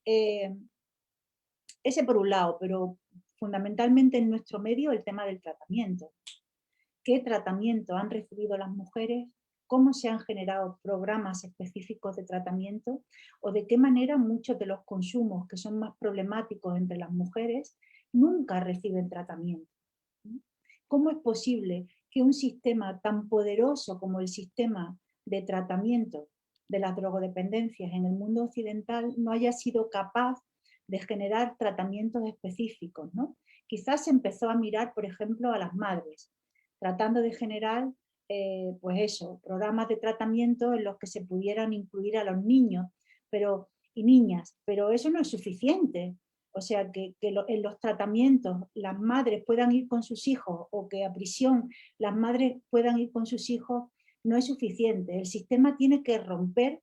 Ese por un lado, pero fundamentalmente en nuestro medio el tema del tratamiento. ¿Qué tratamiento han recibido las mujeres? ¿Cómo se han generado programas específicos de tratamiento? ¿O de qué manera muchos de los consumos que son más problemáticos entre las mujeres nunca reciben tratamiento? ¿Cómo es posible que un sistema tan poderoso como el sistema de tratamiento de las drogodependencias en el mundo occidental no haya sido capaz de generar tratamientos específicos, ¿no? Quizás se empezó a mirar, por ejemplo, a las madres, tratando de generar, pues eso, programas de tratamiento en los que se pudieran incluir a los niños y niñas, pero eso no es suficiente. O sea, que en los tratamientos las madres puedan ir con sus hijos, o que a prisión las madres puedan ir con sus hijos, no es suficiente. El sistema tiene que romper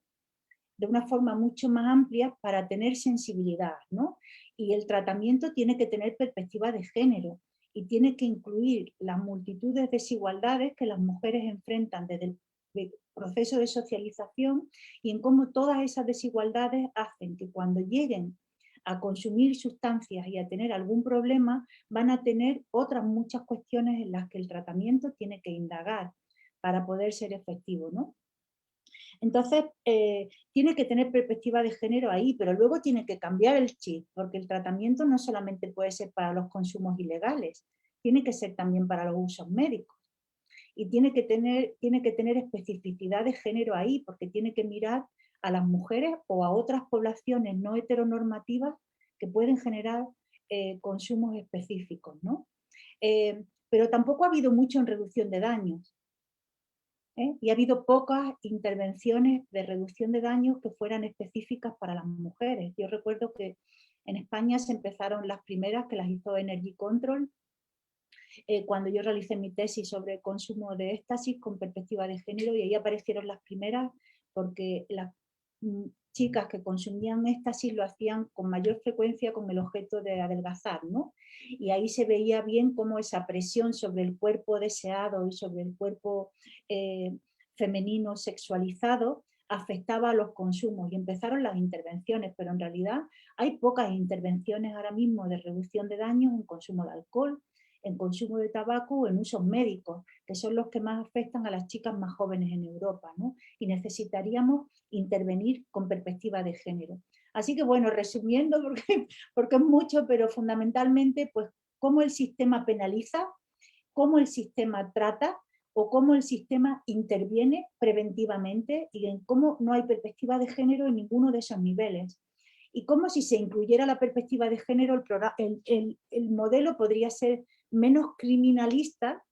de una forma mucho más amplia para tener sensibilidad, ¿no? Y el tratamiento tiene que tener perspectiva de género. y tiene que incluir las multitud de desigualdades que las mujeres enfrentan desde el proceso de socialización y en cómo todas esas desigualdades hacen que cuando lleguen a consumir sustancias y a tener algún problema, van a tener otras muchas cuestiones en las que el tratamiento tiene que indagar para poder ser efectivo, ¿no? Entonces, tiene que tener perspectiva de género ahí, pero luego tiene que cambiar el chip, porque el tratamiento no solamente puede ser para los consumos ilegales, tiene que ser también para los usos médicos. Y tiene que tener especificidad de género ahí, porque tiene que mirar a las mujeres o a otras poblaciones no heteronormativas que pueden generar consumos específicos, ¿no? Pero tampoco ha habido mucho en reducción de daños. Y ha habido pocas intervenciones de reducción de daños que fueran específicas para las mujeres. Yo recuerdo que en España se empezaron las primeras, que las hizo Energy Control, cuando yo realicé mi tesis sobre consumo de éxtasis con perspectiva de género, y ahí aparecieron las primeras porque las chicas que consumían éxtasis lo hacían con mayor frecuencia con el objeto de adelgazar, ¿no? Y ahí se veía bien cómo esa presión sobre el cuerpo deseado y sobre el cuerpo femenino sexualizado afectaba a los consumos, y empezaron las intervenciones, pero en realidad hay pocas intervenciones ahora mismo de reducción de daños en consumo de alcohol, en consumo de tabaco o en usos médicos, que son los que más afectan a las chicas más jóvenes en Europa, ¿no? Y necesitaríamos intervenir con perspectiva de género. Así que bueno, resumiendo, porque es mucho, pero fundamentalmente, pues, cómo el sistema penaliza, cómo el sistema trata o cómo el sistema interviene preventivamente, y en cómo no hay perspectiva de género en ninguno de esos niveles. Y cómo, si se incluyera la perspectiva de género, el modelo podría ser menos criminalista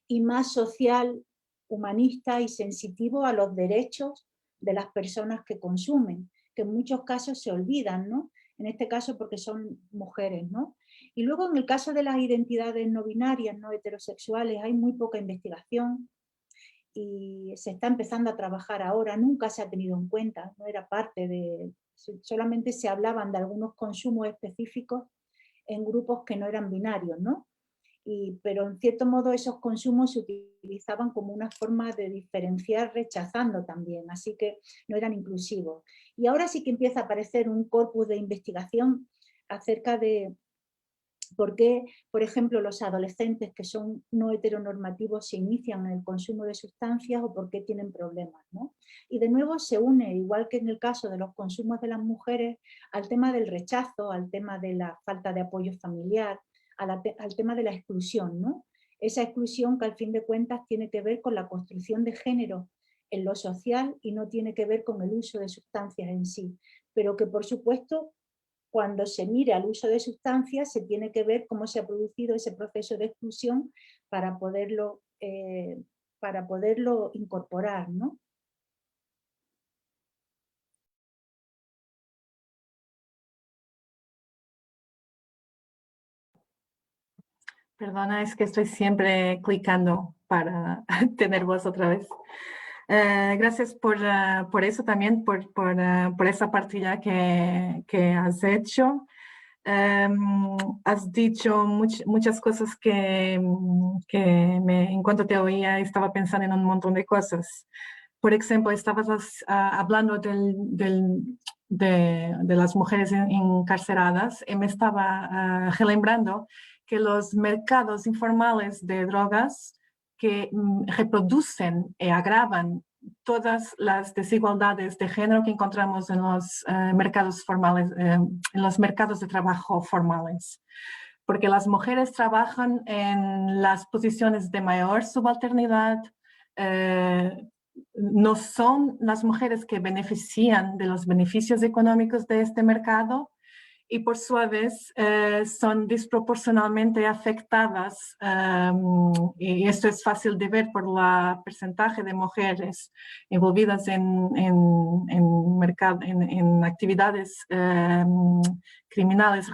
y más social, humanista y sensitivo a los derechos de las personas que consumen, que en muchos casos se olvidan, ¿no? En este caso porque son mujeres, ¿no? Y luego, en el caso de las identidades no binarias, no heterosexuales, hay muy poca investigación y se está empezando a trabajar ahora. Nunca se ha tenido en cuenta, no era parte de... Solamente se hablaban de algunos consumos específicos en grupos que no eran binarios, ¿no? Pero en cierto modo esos consumos se utilizaban como una forma de diferenciar, rechazando también, así que no eran inclusivos. Y ahora sí que empieza a aparecer un corpus de investigación acerca de por qué, por ejemplo, los adolescentes que son no heteronormativos se inician en el consumo de sustancias o por qué tienen problemas, ¿no? Y de nuevo se une, igual que en el caso de los consumos de las mujeres, al tema del rechazo, al tema de la falta de apoyo familiar, al tema de la exclusión, ¿no? Esa exclusión que al fin de cuentas tiene que ver con la construcción de género en lo social y no tiene que ver con el uso de sustancias en sí, pero que por supuesto cuando se mira el uso de sustancias se tiene que ver cómo se ha producido ese proceso de exclusión para poderlo incorporar, ¿no? Perdona, es que estoy siempre clicando para tener voz otra vez. Gracias por eso también, por esa partida que has hecho. Has dicho muchas cosas que en cuanto te oía estaba pensando en un montón de cosas. Por ejemplo, estabas hablando de las mujeres encarceradas y me estaba relembrando que los mercados informales de drogas que reproducen y agravan todas las desigualdades de género que encontramos en los mercados formales, en los mercados de trabajo formales. Porque las mujeres trabajan en las posiciones de mayor subalternidad, no son las mujeres que benefician de los beneficios económicos de este mercado, y por su vez son desproporcionalmente afectadas, y esto es fácil de ver por el porcentaje de mujeres envolvidas en actividades criminales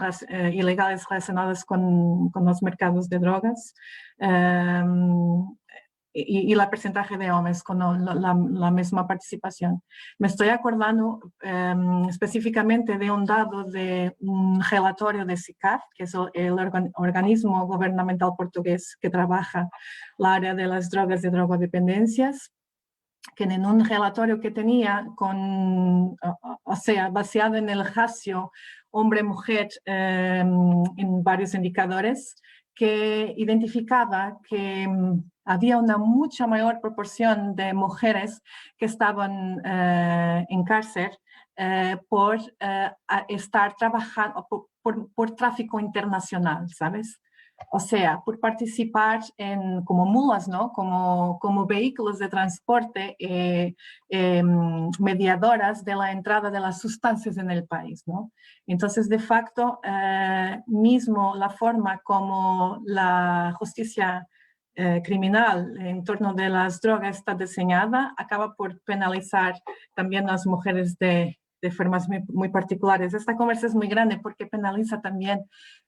ilegales relacionadas con los mercados de drogas. y el porcentaje de hombres con la misma participación. Me estoy acordando específicamente de un dado de un relatorio de SICAD, que es el organismo gubernamental portugués que trabaja el área de las drogas y drogodependencias, que en un relatorio que tenía, o sea, basado en el ratio hombre-mujer en varios indicadores, que identificaba que había una mucha mayor proporción de mujeres que estaban en cárcel por estar trabajando, por tráfico internacional, ¿sabes? O sea, por participar como mulas, ¿no? Como vehículos de transporte, mediadoras de la entrada de las sustancias en el país, ¿no? Entonces, de facto, mismo la forma como la justicia criminal en torno de las drogas está diseñada, acaba por penalizar también a las mujeres de formas muy particulares. Esta conversa es muy grande porque penaliza también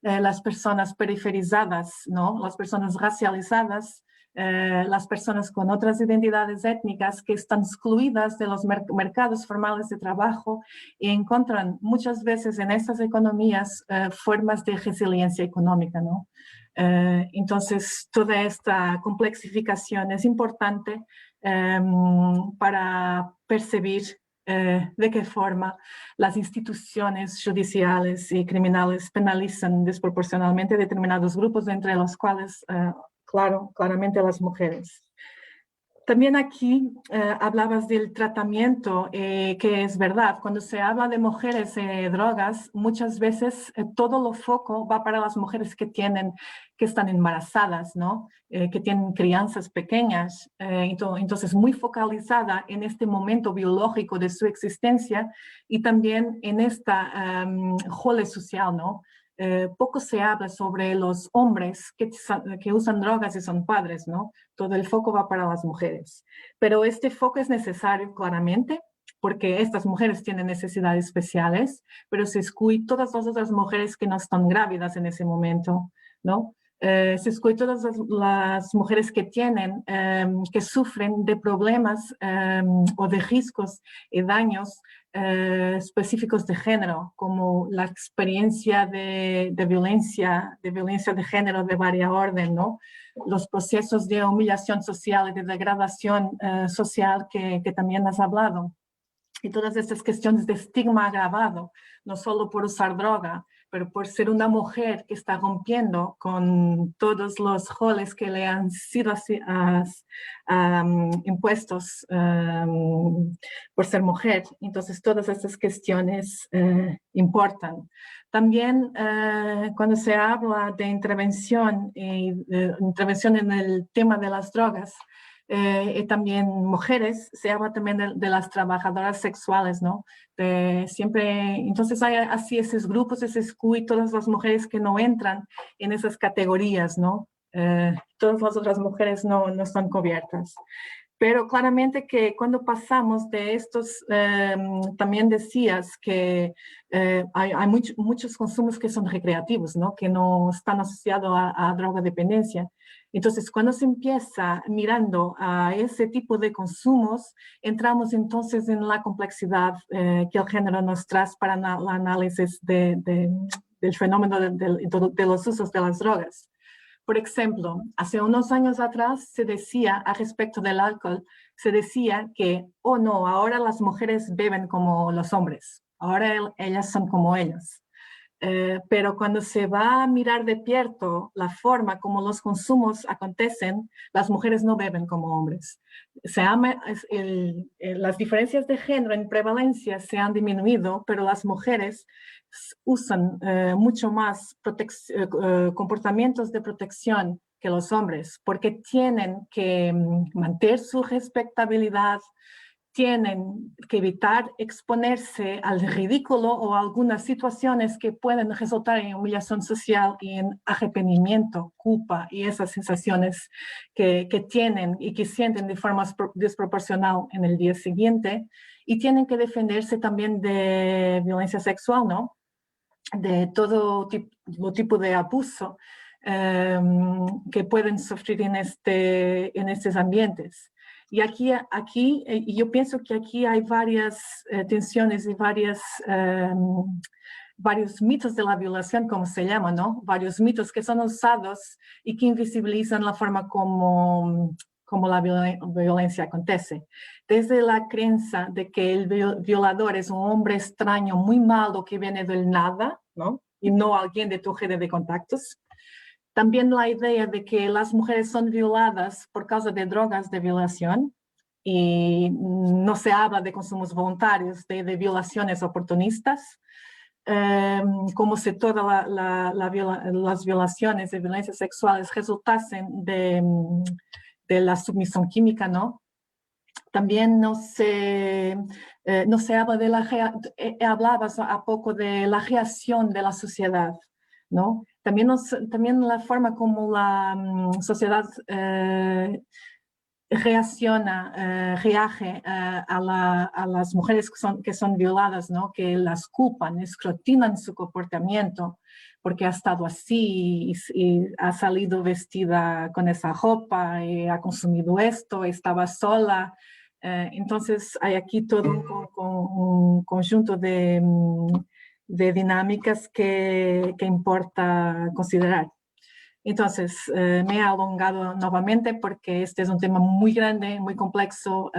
las personas periferizadas, ¿no? Las personas racializadas, las personas con otras identidades étnicas que están excluidas de los mercados formales de trabajo y encuentran muchas veces en estas economías formas de resiliencia económica, ¿no? Entonces, toda esta complexificación es importante para percibir de qué forma las instituciones judiciales y criminales penalizan desproporcionalmente determinados grupos, entre los cuales, claramente las mujeres. También aquí hablabas del tratamiento, que es verdad. Cuando se habla de mujeres drogas, muchas veces todo el foco va para las mujeres que están embarazadas, ¿no? Que tienen crianzas pequeñas. Entonces, muy focalizada en este momento biológico de su existencia y también en esta role social, ¿no? Poco se habla sobre los hombres que usan drogas y son padres, ¿no? Todo el foco va para las mujeres. Pero este foco es necesario claramente porque estas mujeres tienen necesidades especiales, pero se excluye todas las otras mujeres que no están grávidas en ese momento, ¿no? Se excluye todas las mujeres que que sufren de problemas o de riesgos y daños específicos de género, como la experiencia de violencia de género de varias orden, ¿no? Los procesos de humillación social y de degradación social que también has hablado. Y todas estas cuestiones de estigma agravado, no solo por usar droga, pero por ser una mujer que está rompiendo con todos los roles que le han sido impuestos por ser mujer. Entonces, todas estas cuestiones importan. También cuando se habla de intervención en el tema de las drogas, y también mujeres, se habla también de las trabajadoras sexuales, ¿no? Entonces hay así esos grupos, se excluye todas las mujeres que no entran en esas categorías, ¿no? Todas las otras mujeres no están cubiertas. Pero claramente que cuando pasamos de estos, también decías que hay muchos consumos que son recreativos, ¿no? Que no están asociados a drogodependencia. Entonces, cuando se empieza mirando a ese tipo de consumos, entramos entonces en la complejidad que el género nos trae para el análisis del fenómeno de los usos de las drogas. Por ejemplo, hace unos años atrás se decía a respecto del alcohol, se decía que, oh no, ahora las mujeres beben como los hombres, ahora ellas son como ellos. Pero cuando se va a mirar de cierto la forma como los consumos acontecen, las mujeres no beben como hombres. Las diferencias de género en prevalencia se han disminuido, pero las mujeres usan mucho más comportamientos de protección que los hombres, porque tienen que mantener su respetabilidad, tienen que evitar exponerse al ridículo o a algunas situaciones que pueden resultar en humillación social y en arrepentimiento, culpa y esas sensaciones que tienen y que sienten de forma desproporcional en el día siguiente, y tienen que defenderse también de violencia sexual, ¿no? De todo tipo de abuso que pueden sufrir en estos ambientes. Y aquí yo pienso que aquí hay varias tensiones y varios mitos de la violación, como se llama, ¿no? Varios mitos que son usados y que invisibilizan la forma como la violencia acontece. Desde la creencia de que el violador es un hombre extraño, muy malo, que viene del nada, ¿no? Y no alguien de tu red de contactos. También la idea de que las mujeres son violadas por causa de drogas de violación, y no se habla de consumos voluntarios, de violaciones oportunistas, como si todas las violaciones de violencias sexuales resultasen de la sumisión química, ¿no? También no se habla de hablabas a poco de la reacción de la sociedad, ¿no? También la forma como la sociedad reage a las mujeres que son violadas, ¿no? Que las culpan, escrutinan su comportamiento, porque ha estado así y ha salido vestida con esa ropa, y ha consumido esto, estaba sola. Entonces hay aquí todo un conjunto de dinámicas que importa considerar. Entonces, me he alongado nuevamente porque este es un tema muy grande, muy complejo,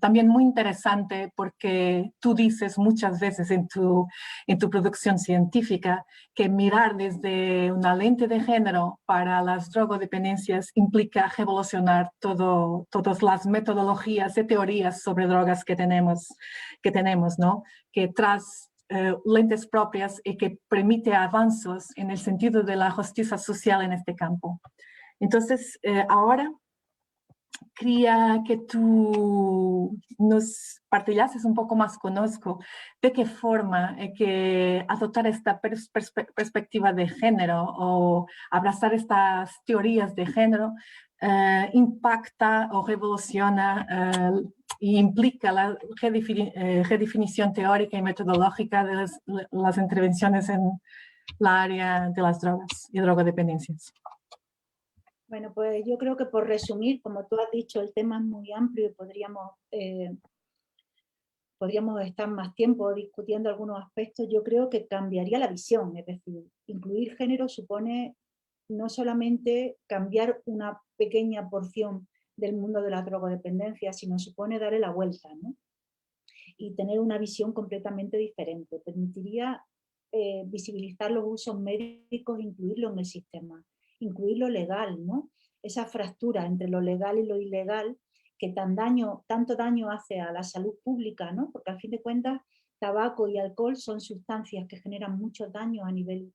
también muy interesante porque tú dices muchas veces en tu producción científica que mirar desde una lente de género para las drogodependencias implica revolucionar todas las metodologías y teorías sobre drogas que tenemos, ¿no? Que tras lentes propias y que permite avances en el sentido de la justicia social en este campo. Entonces, ahora quería que tú nos partilhases un poco más conozco de qué forma que adoptar esta perspectiva de género o abrazar estas teorías de género impacta o revoluciona y implica la redefinición teórica y metodológica de las intervenciones en la área de las drogas y drogodependencias. Bueno, pues yo creo que por resumir, como tú has dicho, el tema es muy amplio y podríamos estar más tiempo discutiendo algunos aspectos. Yo creo que cambiaría la visión, es decir, incluir género supone no solamente cambiar una pequeña porción del mundo de la drogodependencia, sino supone darle la vuelta, ¿no? Y tener una visión completamente diferente. Permitiría visibilizar los usos médicos e incluirlo en el sistema, incluir lo legal, ¿no? Esa fractura entre lo legal y lo ilegal que tanto daño hace a la salud pública, ¿no? Porque al fin de cuentas tabaco y alcohol son sustancias que generan mucho daño a nivel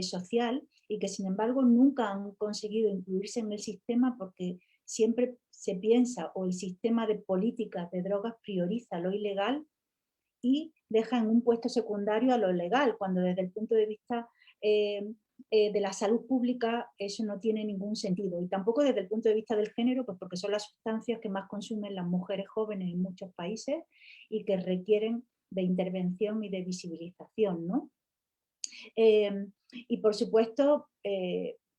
social y que sin embargo nunca han conseguido incluirse en el sistema porque siempre se piensa o el sistema de políticas de drogas prioriza lo ilegal y deja en un puesto secundario a lo legal, cuando desde el punto de vista de la salud pública eso no tiene ningún sentido. Y tampoco desde el punto de vista del género, pues porque son las sustancias que más consumen las mujeres jóvenes en muchos países y que requieren de intervención y de visibilización, ¿no? Y por supuesto,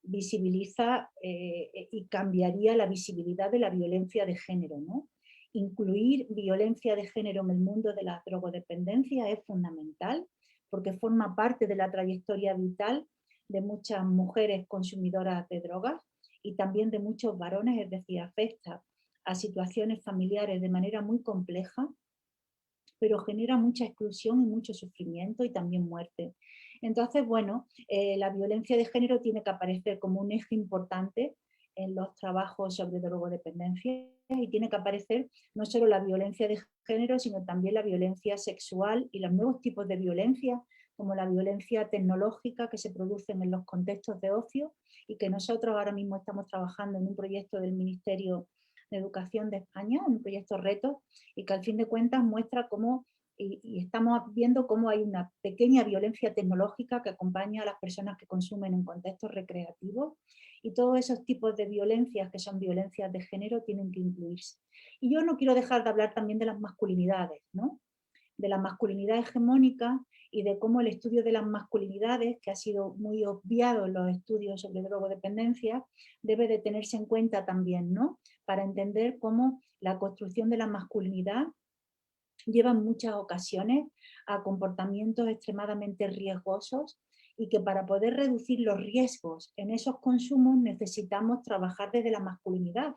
visibiliza y cambiaría la visibilidad de la violencia de género, ¿no? Incluir violencia de género en el mundo de la drogodependencia es fundamental porque forma parte de la trayectoria vital de muchas mujeres consumidoras de drogas y también de muchos varones, es decir, afecta a situaciones familiares de manera muy compleja, pero genera mucha exclusión y mucho sufrimiento y también muerte. Entonces, bueno, la violencia de género tiene que aparecer como un eje importante en los trabajos sobre drogodependencia y tiene que aparecer no solo la violencia de género, sino también la violencia sexual y los nuevos tipos de violencia, como la violencia tecnológica que se producen en los contextos de ocio y que nosotros ahora mismo estamos trabajando en un proyecto del Ministerio de Educación de España, un proyecto Retos, y que al fin de cuentas muestra cómo, y estamos viendo cómo hay una pequeña violencia tecnológica que acompaña a las personas que consumen en contextos recreativos, y todos esos tipos de violencias que son violencias de género tienen que incluirse. Y yo no quiero dejar de hablar también de las masculinidades, ¿no? de la masculinidad hegemónica y de cómo el estudio de las masculinidades, que ha sido muy obviado en los estudios sobre drogodependencia, debe de tenerse en cuenta también, ¿no? Para entender cómo la construcción de la masculinidad lleva en muchas ocasiones a comportamientos extremadamente riesgosos y que para poder reducir los riesgos en esos consumos necesitamos trabajar desde la masculinidad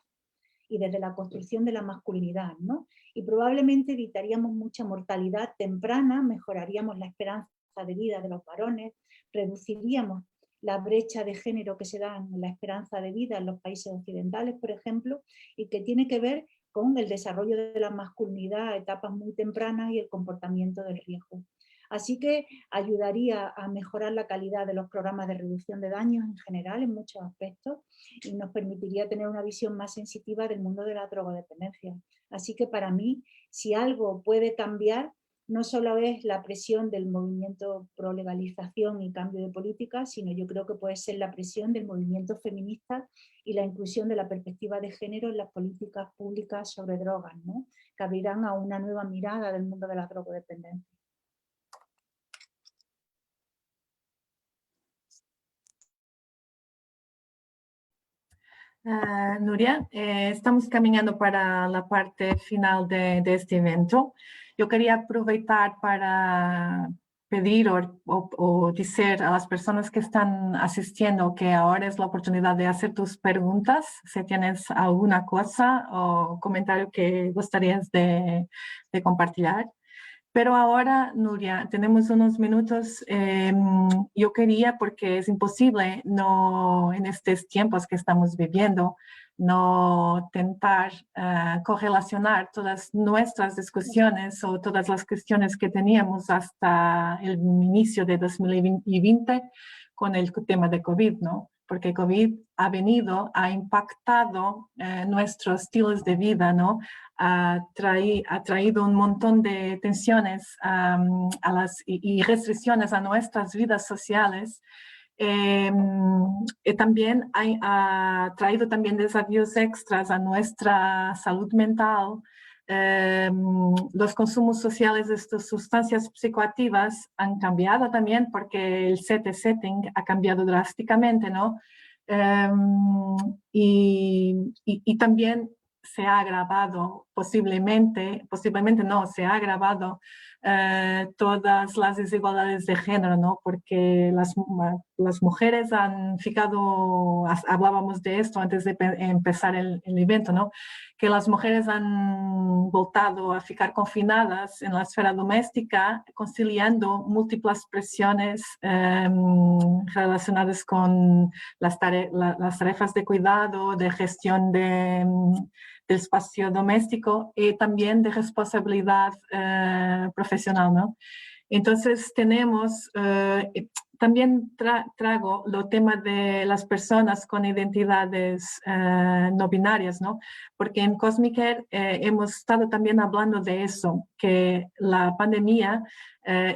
y desde la construcción de la masculinidad, ¿no? Y probablemente evitaríamos mucha mortalidad temprana, mejoraríamos la esperanza de vida de los varones, reduciríamos la brecha de género que se da en la esperanza de vida en los países occidentales, por ejemplo, y que tiene que ver con el desarrollo de la masculinidad a etapas muy tempranas y el comportamiento del riesgo. Así que ayudaría a mejorar la calidad de los programas de reducción de daños en general, en muchos aspectos, y nos permitiría tener una visión más sensitiva del mundo de la drogodependencia. Así que para mí, si algo puede cambiar, no solo es la presión del movimiento pro legalización y cambio de política, sino yo creo que puede ser la presión del movimiento feminista y la inclusión de la perspectiva de género en las políticas públicas sobre drogas, ¿no? Que abrirán a una nueva mirada del mundo de la drogodependencia. Nuria, estamos caminhando para a parte final de este evento. Eu queria aproveitar para pedir ou dizer às pessoas que estão assistindo que agora é a oportunidade de fazer tus perguntas, se tienes alguma coisa ou comentário que gostarias de compartilhar. Pero ahora, Nuria, tenemos unos minutos. Yo quería, porque es imposible no, en estos tiempos que estamos viviendo, no tentar correlacionar todas nuestras discusiones o todas las cuestiones que teníamos hasta el inicio de 2020 con el tema de COVID, ¿no? Porque COVID ha impactado nuestros estilos de vida, ¿no? Ha traído un montón de tensiones y restricciones a nuestras vidas sociales. También ha traído también desafíos extras a nuestra salud mental. Los consumos sociales de estas sustancias psicoactivas han cambiado también porque el setting ha cambiado drásticamente, ¿no? Y también se ha agravado posiblemente no, se ha agravado todas las desigualdades de género, ¿no? Porque las mujeres han ficado, hablábamos de esto antes de empezar el evento, ¿no? Que las mujeres han voltado a ficar confinadas en la esfera doméstica, conciliando múltiples presiones relacionadas con las tarefas de cuidado, de gestión del espacio doméstico y también de responsabilidad profesional, ¿no? Entonces tenemos, también trago el tema de las personas con identidades no binarias, ¿no? Porque en Cosmic Care hemos estado también hablando de eso, que la pandemia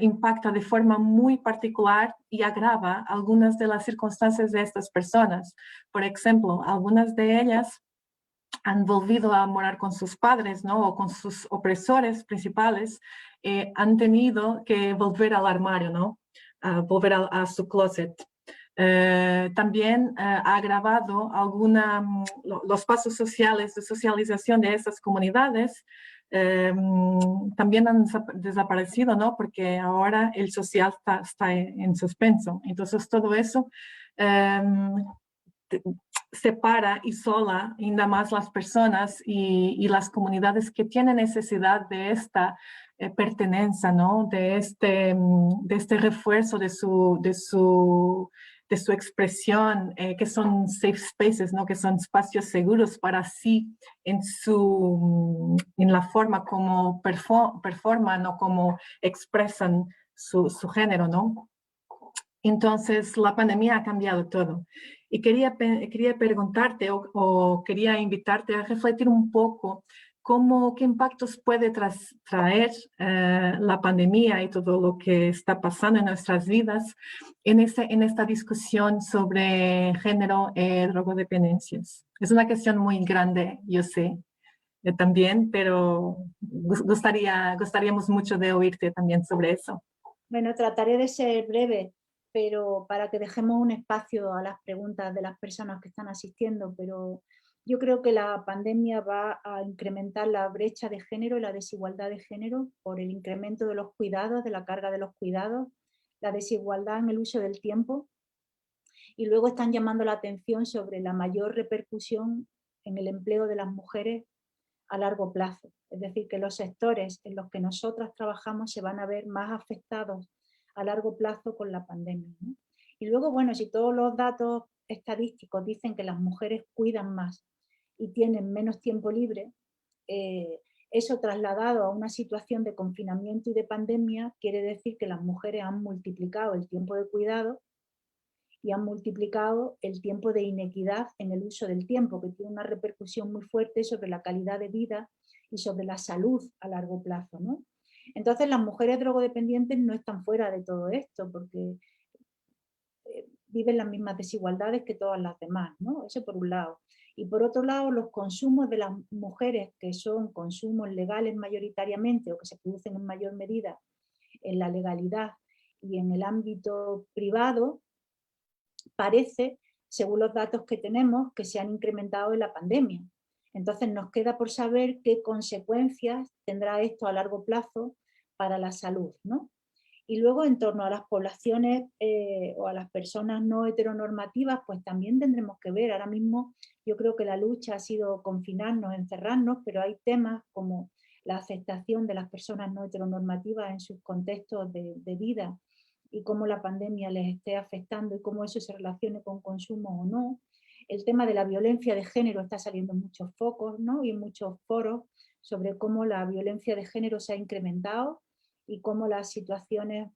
impacta de forma muy particular y agrava algunas de las circunstancias de estas personas. Por ejemplo, algunas de ellas han volvido a morar con sus padres, ¿no? O con sus opresores principales, han tenido que volver al armario, ¿no? Volver a su closet. También ha agravado los pasos sociales de socialización de estas comunidades. También han desaparecido, ¿no? Porque ahora el social está en suspenso. Entonces todo eso separa y isola ainda más las personas y las comunidades que tienen necesidad de esta pertenencia, ¿no? De este refuerzo de su expresión, que son safe spaces, ¿no? Que son espacios seguros para sí en la forma como performan o como expresan su género, ¿no? Entonces, la pandemia ha cambiado todo. Y quería preguntarte o quería invitarte a refletir un poco qué impactos puede traer la pandemia y todo lo que está pasando en nuestras vidas en esta discusión sobre género y drogodependencias. Es una cuestión muy grande, yo sé. también, pero gustaríamos mucho de oírte también sobre eso. Bueno, trataré de ser breve, pero para que dejemos un espacio a las preguntas de las personas que están asistiendo, pero yo creo que la pandemia va a incrementar la brecha de género y la desigualdad de género por el incremento de los cuidados, de la carga de los cuidados, la desigualdad en el uso del tiempo, y luego están llamando la atención sobre la mayor repercusión en el empleo de las mujeres a largo plazo. Es decir, que los sectores en los que nosotras trabajamos se van a ver más afectados a largo plazo con la pandemia, ¿no? Y luego, bueno, si todos los datos estadísticos dicen que las mujeres cuidan más y tienen menos tiempo libre, eso trasladado a una situación de confinamiento y de pandemia quiere decir que las mujeres han multiplicado el tiempo de cuidado y han multiplicado el tiempo de inequidad en el uso del tiempo, que tiene una repercusión muy fuerte sobre la calidad de vida y sobre la salud a largo plazo, ¿no? Entonces las mujeres drogodependientes no están fuera de todo esto, porque viven las mismas desigualdades que todas las demás, ¿no? Eso por un lado. Y por otro lado, los consumos de las mujeres, que son consumos legales mayoritariamente o que se producen en mayor medida en la legalidad y en el ámbito privado, parece, según los datos que tenemos, que se han incrementado en la pandemia. Entonces nos queda por saber qué consecuencias tendrá esto a largo plazo para la salud, ¿no? Y luego en torno a las poblaciones o a las personas no heteronormativas, pues también tendremos que ver. Ahora mismo yo creo que la lucha ha sido confinarnos, encerrarnos, pero hay temas como la aceptación de las personas no heteronormativas en sus contextos de vida y cómo la pandemia les esté afectando y cómo eso se relacione con consumo o no. El tema de la violencia de género está saliendo en muchos focos, ¿no? Y en muchos foros sobre cómo la violencia de género se ha incrementado y cómo las situaciones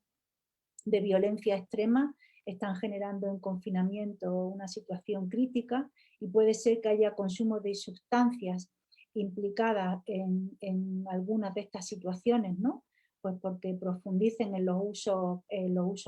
de violencia extrema están generando en confinamiento una situación crítica y puede ser que haya consumo de sustancias implicadas en algunas de estas situaciones, ¿no? Pues porque profundicen en los usos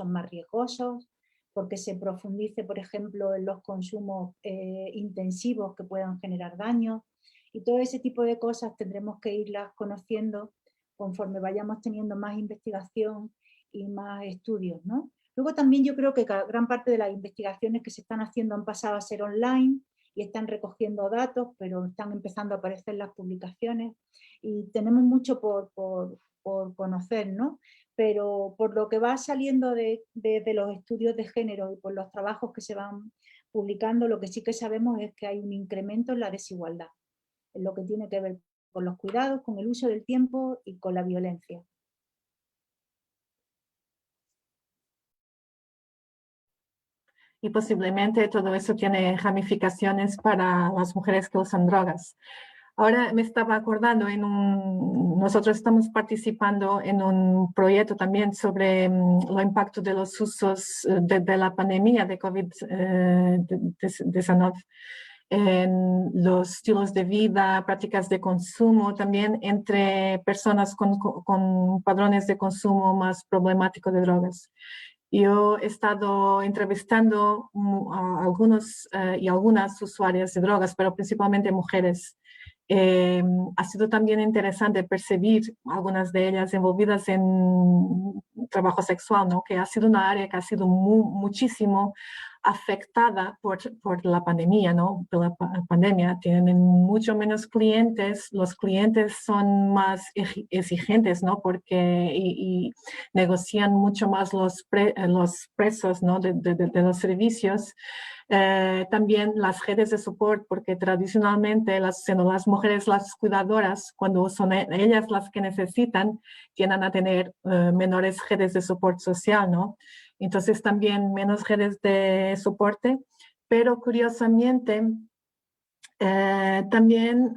más riesgosos, porque se profundice, por ejemplo, en los consumos intensivos que puedan generar daño, y todo ese tipo de cosas tendremos que irlas conociendo conforme vayamos teniendo más investigación y más estudios, ¿no? Luego también yo creo que gran parte de las investigaciones que se están haciendo han pasado a ser online y están recogiendo datos, pero están empezando a aparecer las publicaciones y tenemos mucho por conocer, ¿no? Pero por lo que va saliendo de los estudios de género y por los trabajos que se van publicando, lo que sí que sabemos es que hay un incremento en la desigualdad, en lo que tiene que ver con los cuidados, con el uso del tiempo y con la violencia. Y posiblemente todo eso tiene ramificaciones para las mujeres que usan drogas. Ahora me estaba acordando, nosotros estamos participando en un proyecto también sobre el impacto de los usos de la pandemia de COVID-19 en los estilos de vida, prácticas de consumo, también entre personas con padrones de consumo más problemáticos de drogas. Yo he estado entrevistando a algunos y algunas usuarias de drogas, pero principalmente mujeres. Ha sido también interesante percibir algunas de ellas envolvidas en trabajo sexual, ¿no? Que ha sido una área que ha sido muchísimo afectada por la pandemia, ¿no? Por la pandemia. Tienen mucho menos clientes, los clientes son más exigentes, ¿no? Porque y negocian mucho más los precios, ¿no? de los servicios. También las redes de soporte, porque tradicionalmente las mujeres, las cuidadoras, cuando son ellas las que necesitan, tienden a tener menores redes de soporte social, ¿no? Entonces también menos redes de soporte, pero curiosamente también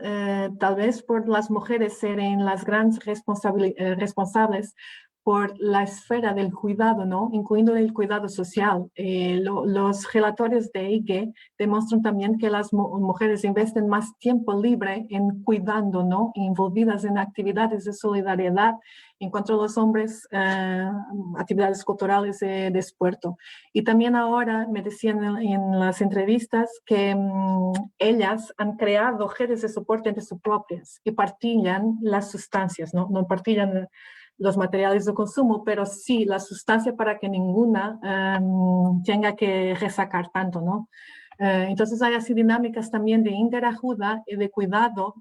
tal vez por las mujeres serem las grandes responsables, por la esfera del cuidado, ¿no? Incluyendo el cuidado social. Los relatores de EIGE demuestran también que las mujeres invierten más tiempo libre en cuidando, ¿no? Envolvidas en actividades de solidaridad, en cuanto a los hombres, actividades culturales de deporte. Y también ahora me decían en las entrevistas que ellas han creado redes de soporte entre sus propias y partillan las sustancias, ¿no? No partillan los materiales de consumo, pero sí la sustancia para que ninguna tenga que resacar tanto, ¿no? Entonces hay así dinámicas también de interajuda y de cuidado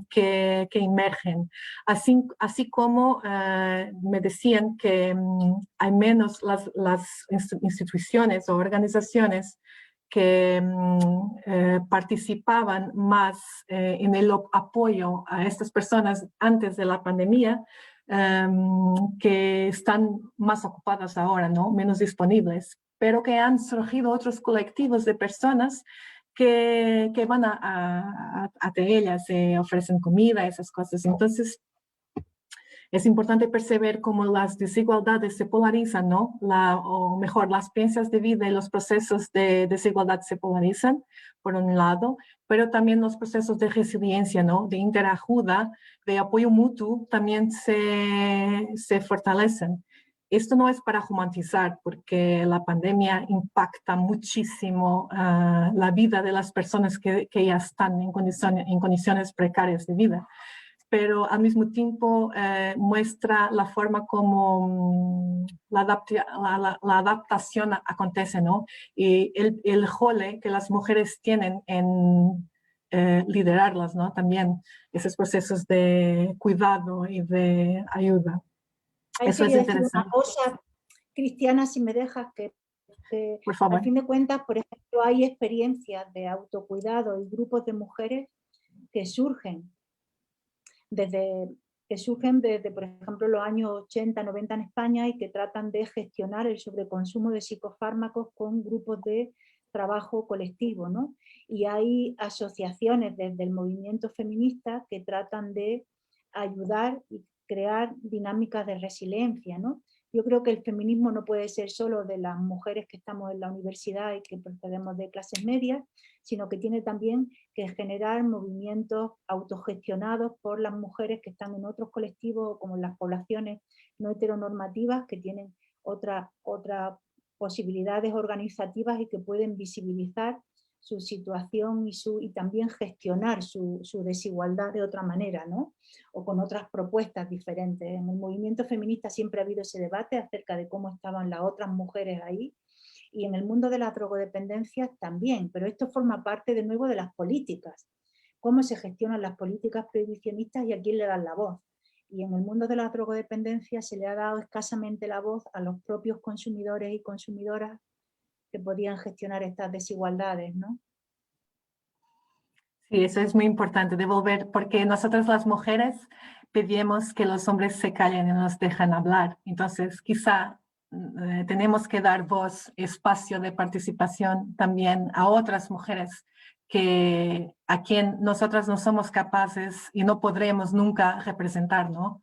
que emergen. Así como me decían que hay menos las instituciones o organizaciones que participaban más en el apoyo a estas personas antes de la pandemia, que están más ocupadas ahora, ¿no? Menos disponibles, pero que han surgido otros colectivos de personas que van a ellas, ofrecen comida, esas cosas. Entonces, es importante perceber cómo las desigualdades se polarizan, ¿no? O mejor, las experiencias de vida y los procesos de desigualdad se polarizan, por un lado, pero también los procesos de resiliencia, ¿no? De interajuda, de apoyo mutuo, también se fortalecen. Esto no es para romantizar, porque la pandemia impacta muchísimo la vida de las personas que ya están en condiciones precarias de vida, pero al mismo tiempo muestra la forma como la adaptación acontece, ¿no? Y el rol que las mujeres tienen en liderarlas, ¿no? También esos procesos de cuidado y de ayuda. Ahí Eso es quería decir una interesante. cosa, Cristiana, si me dejas, que Por favor. al fin de cuentas, por ejemplo, hay experiencias de autocuidado y grupos de mujeres que surgen desde, por ejemplo, los años 80, 90 en España y que tratan de gestionar el sobreconsumo de psicofármacos con grupos de trabajo colectivo, ¿no? Y hay asociaciones desde el movimiento feminista que tratan de ayudar y crear dinámicas de resiliencia, ¿no? Yo creo que el feminismo no puede ser solo de las mujeres que estamos en la universidad y que procedemos de clases medias, sino que tiene también que generar movimientos autogestionados por las mujeres que están en otros colectivos, como en las poblaciones no heteronormativas, que tienen otras posibilidades organizativas y que pueden visibilizar su situación y también gestionar su desigualdad de otra manera, ¿no? O con otras propuestas diferentes. En el movimiento feminista siempre ha habido ese debate acerca de cómo estaban las otras mujeres ahí, y en el mundo de las drogodependencias también, pero esto forma parte de nuevo de las políticas. Cómo se gestionan las políticas prohibicionistas y a quién le dan la voz. Y en el mundo de las drogodependencias se le ha dado escasamente la voz a los propios consumidores y consumidoras que podían gestionar estas desigualdades, ¿no? Sí, eso es muy importante, devolver, porque nosotras las mujeres pedimos que los hombres se callen y nos dejen hablar. Entonces, quizá tenemos que dar voz, espacio de participación también a otras mujeres a quien nosotras no somos capaces y no podremos nunca representar, ¿no?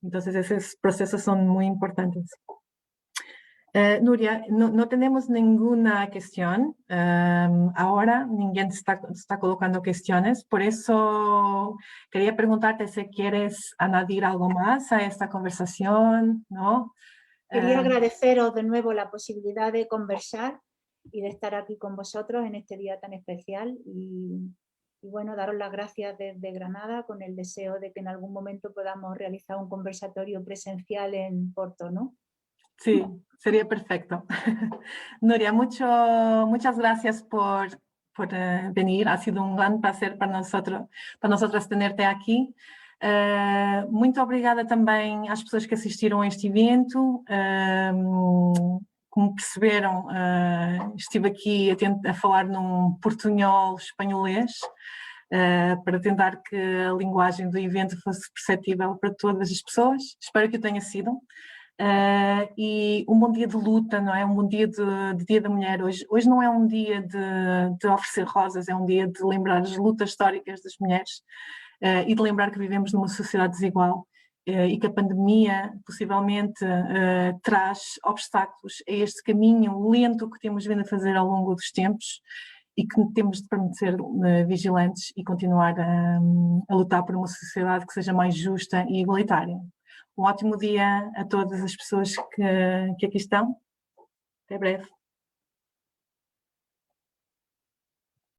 Entonces, esos procesos son muy importantes. Nuria, no tenemos ninguna cuestión. Ahora ninguém está colocando cuestiones. Por eso quería preguntarte si quieres añadir algo más a esta conversación, ¿no? Quería agradeceros de nuevo la posibilidad de conversar y de estar aquí con vosotros en este día tan especial y bueno, daros las gracias desde Granada con el deseo de que en algún momento podamos realizar un conversatorio presencial en Porto, ¿no? Sí, sería perfecto. Nuria, muchas gracias por venir. Ha sido un gran placer para nosotras tenerte aqui. Muito obrigada também às pessoas que assistiram a este evento. Como perceberam, estive aqui a falar num portunhol espanholês, para tentar que a linguagem do evento fosse perceptível para todas as pessoas. Espero que o tenha sido. E um bom dia de luta, não é? Um bom dia de Dia da Mulher. Hoje não é um dia de oferecer rosas, é um dia de lembrar as lutas históricas das mulheres e de lembrar que vivemos numa sociedade desigual e que a pandemia possivelmente traz obstáculos a este caminho lento que temos vindo a fazer ao longo dos tempos e que temos de permanecer vigilantes e continuar a lutar por uma sociedade que seja mais justa e igualitária. Um ótimo dia a todas as pessoas que aqui estão. Até breve.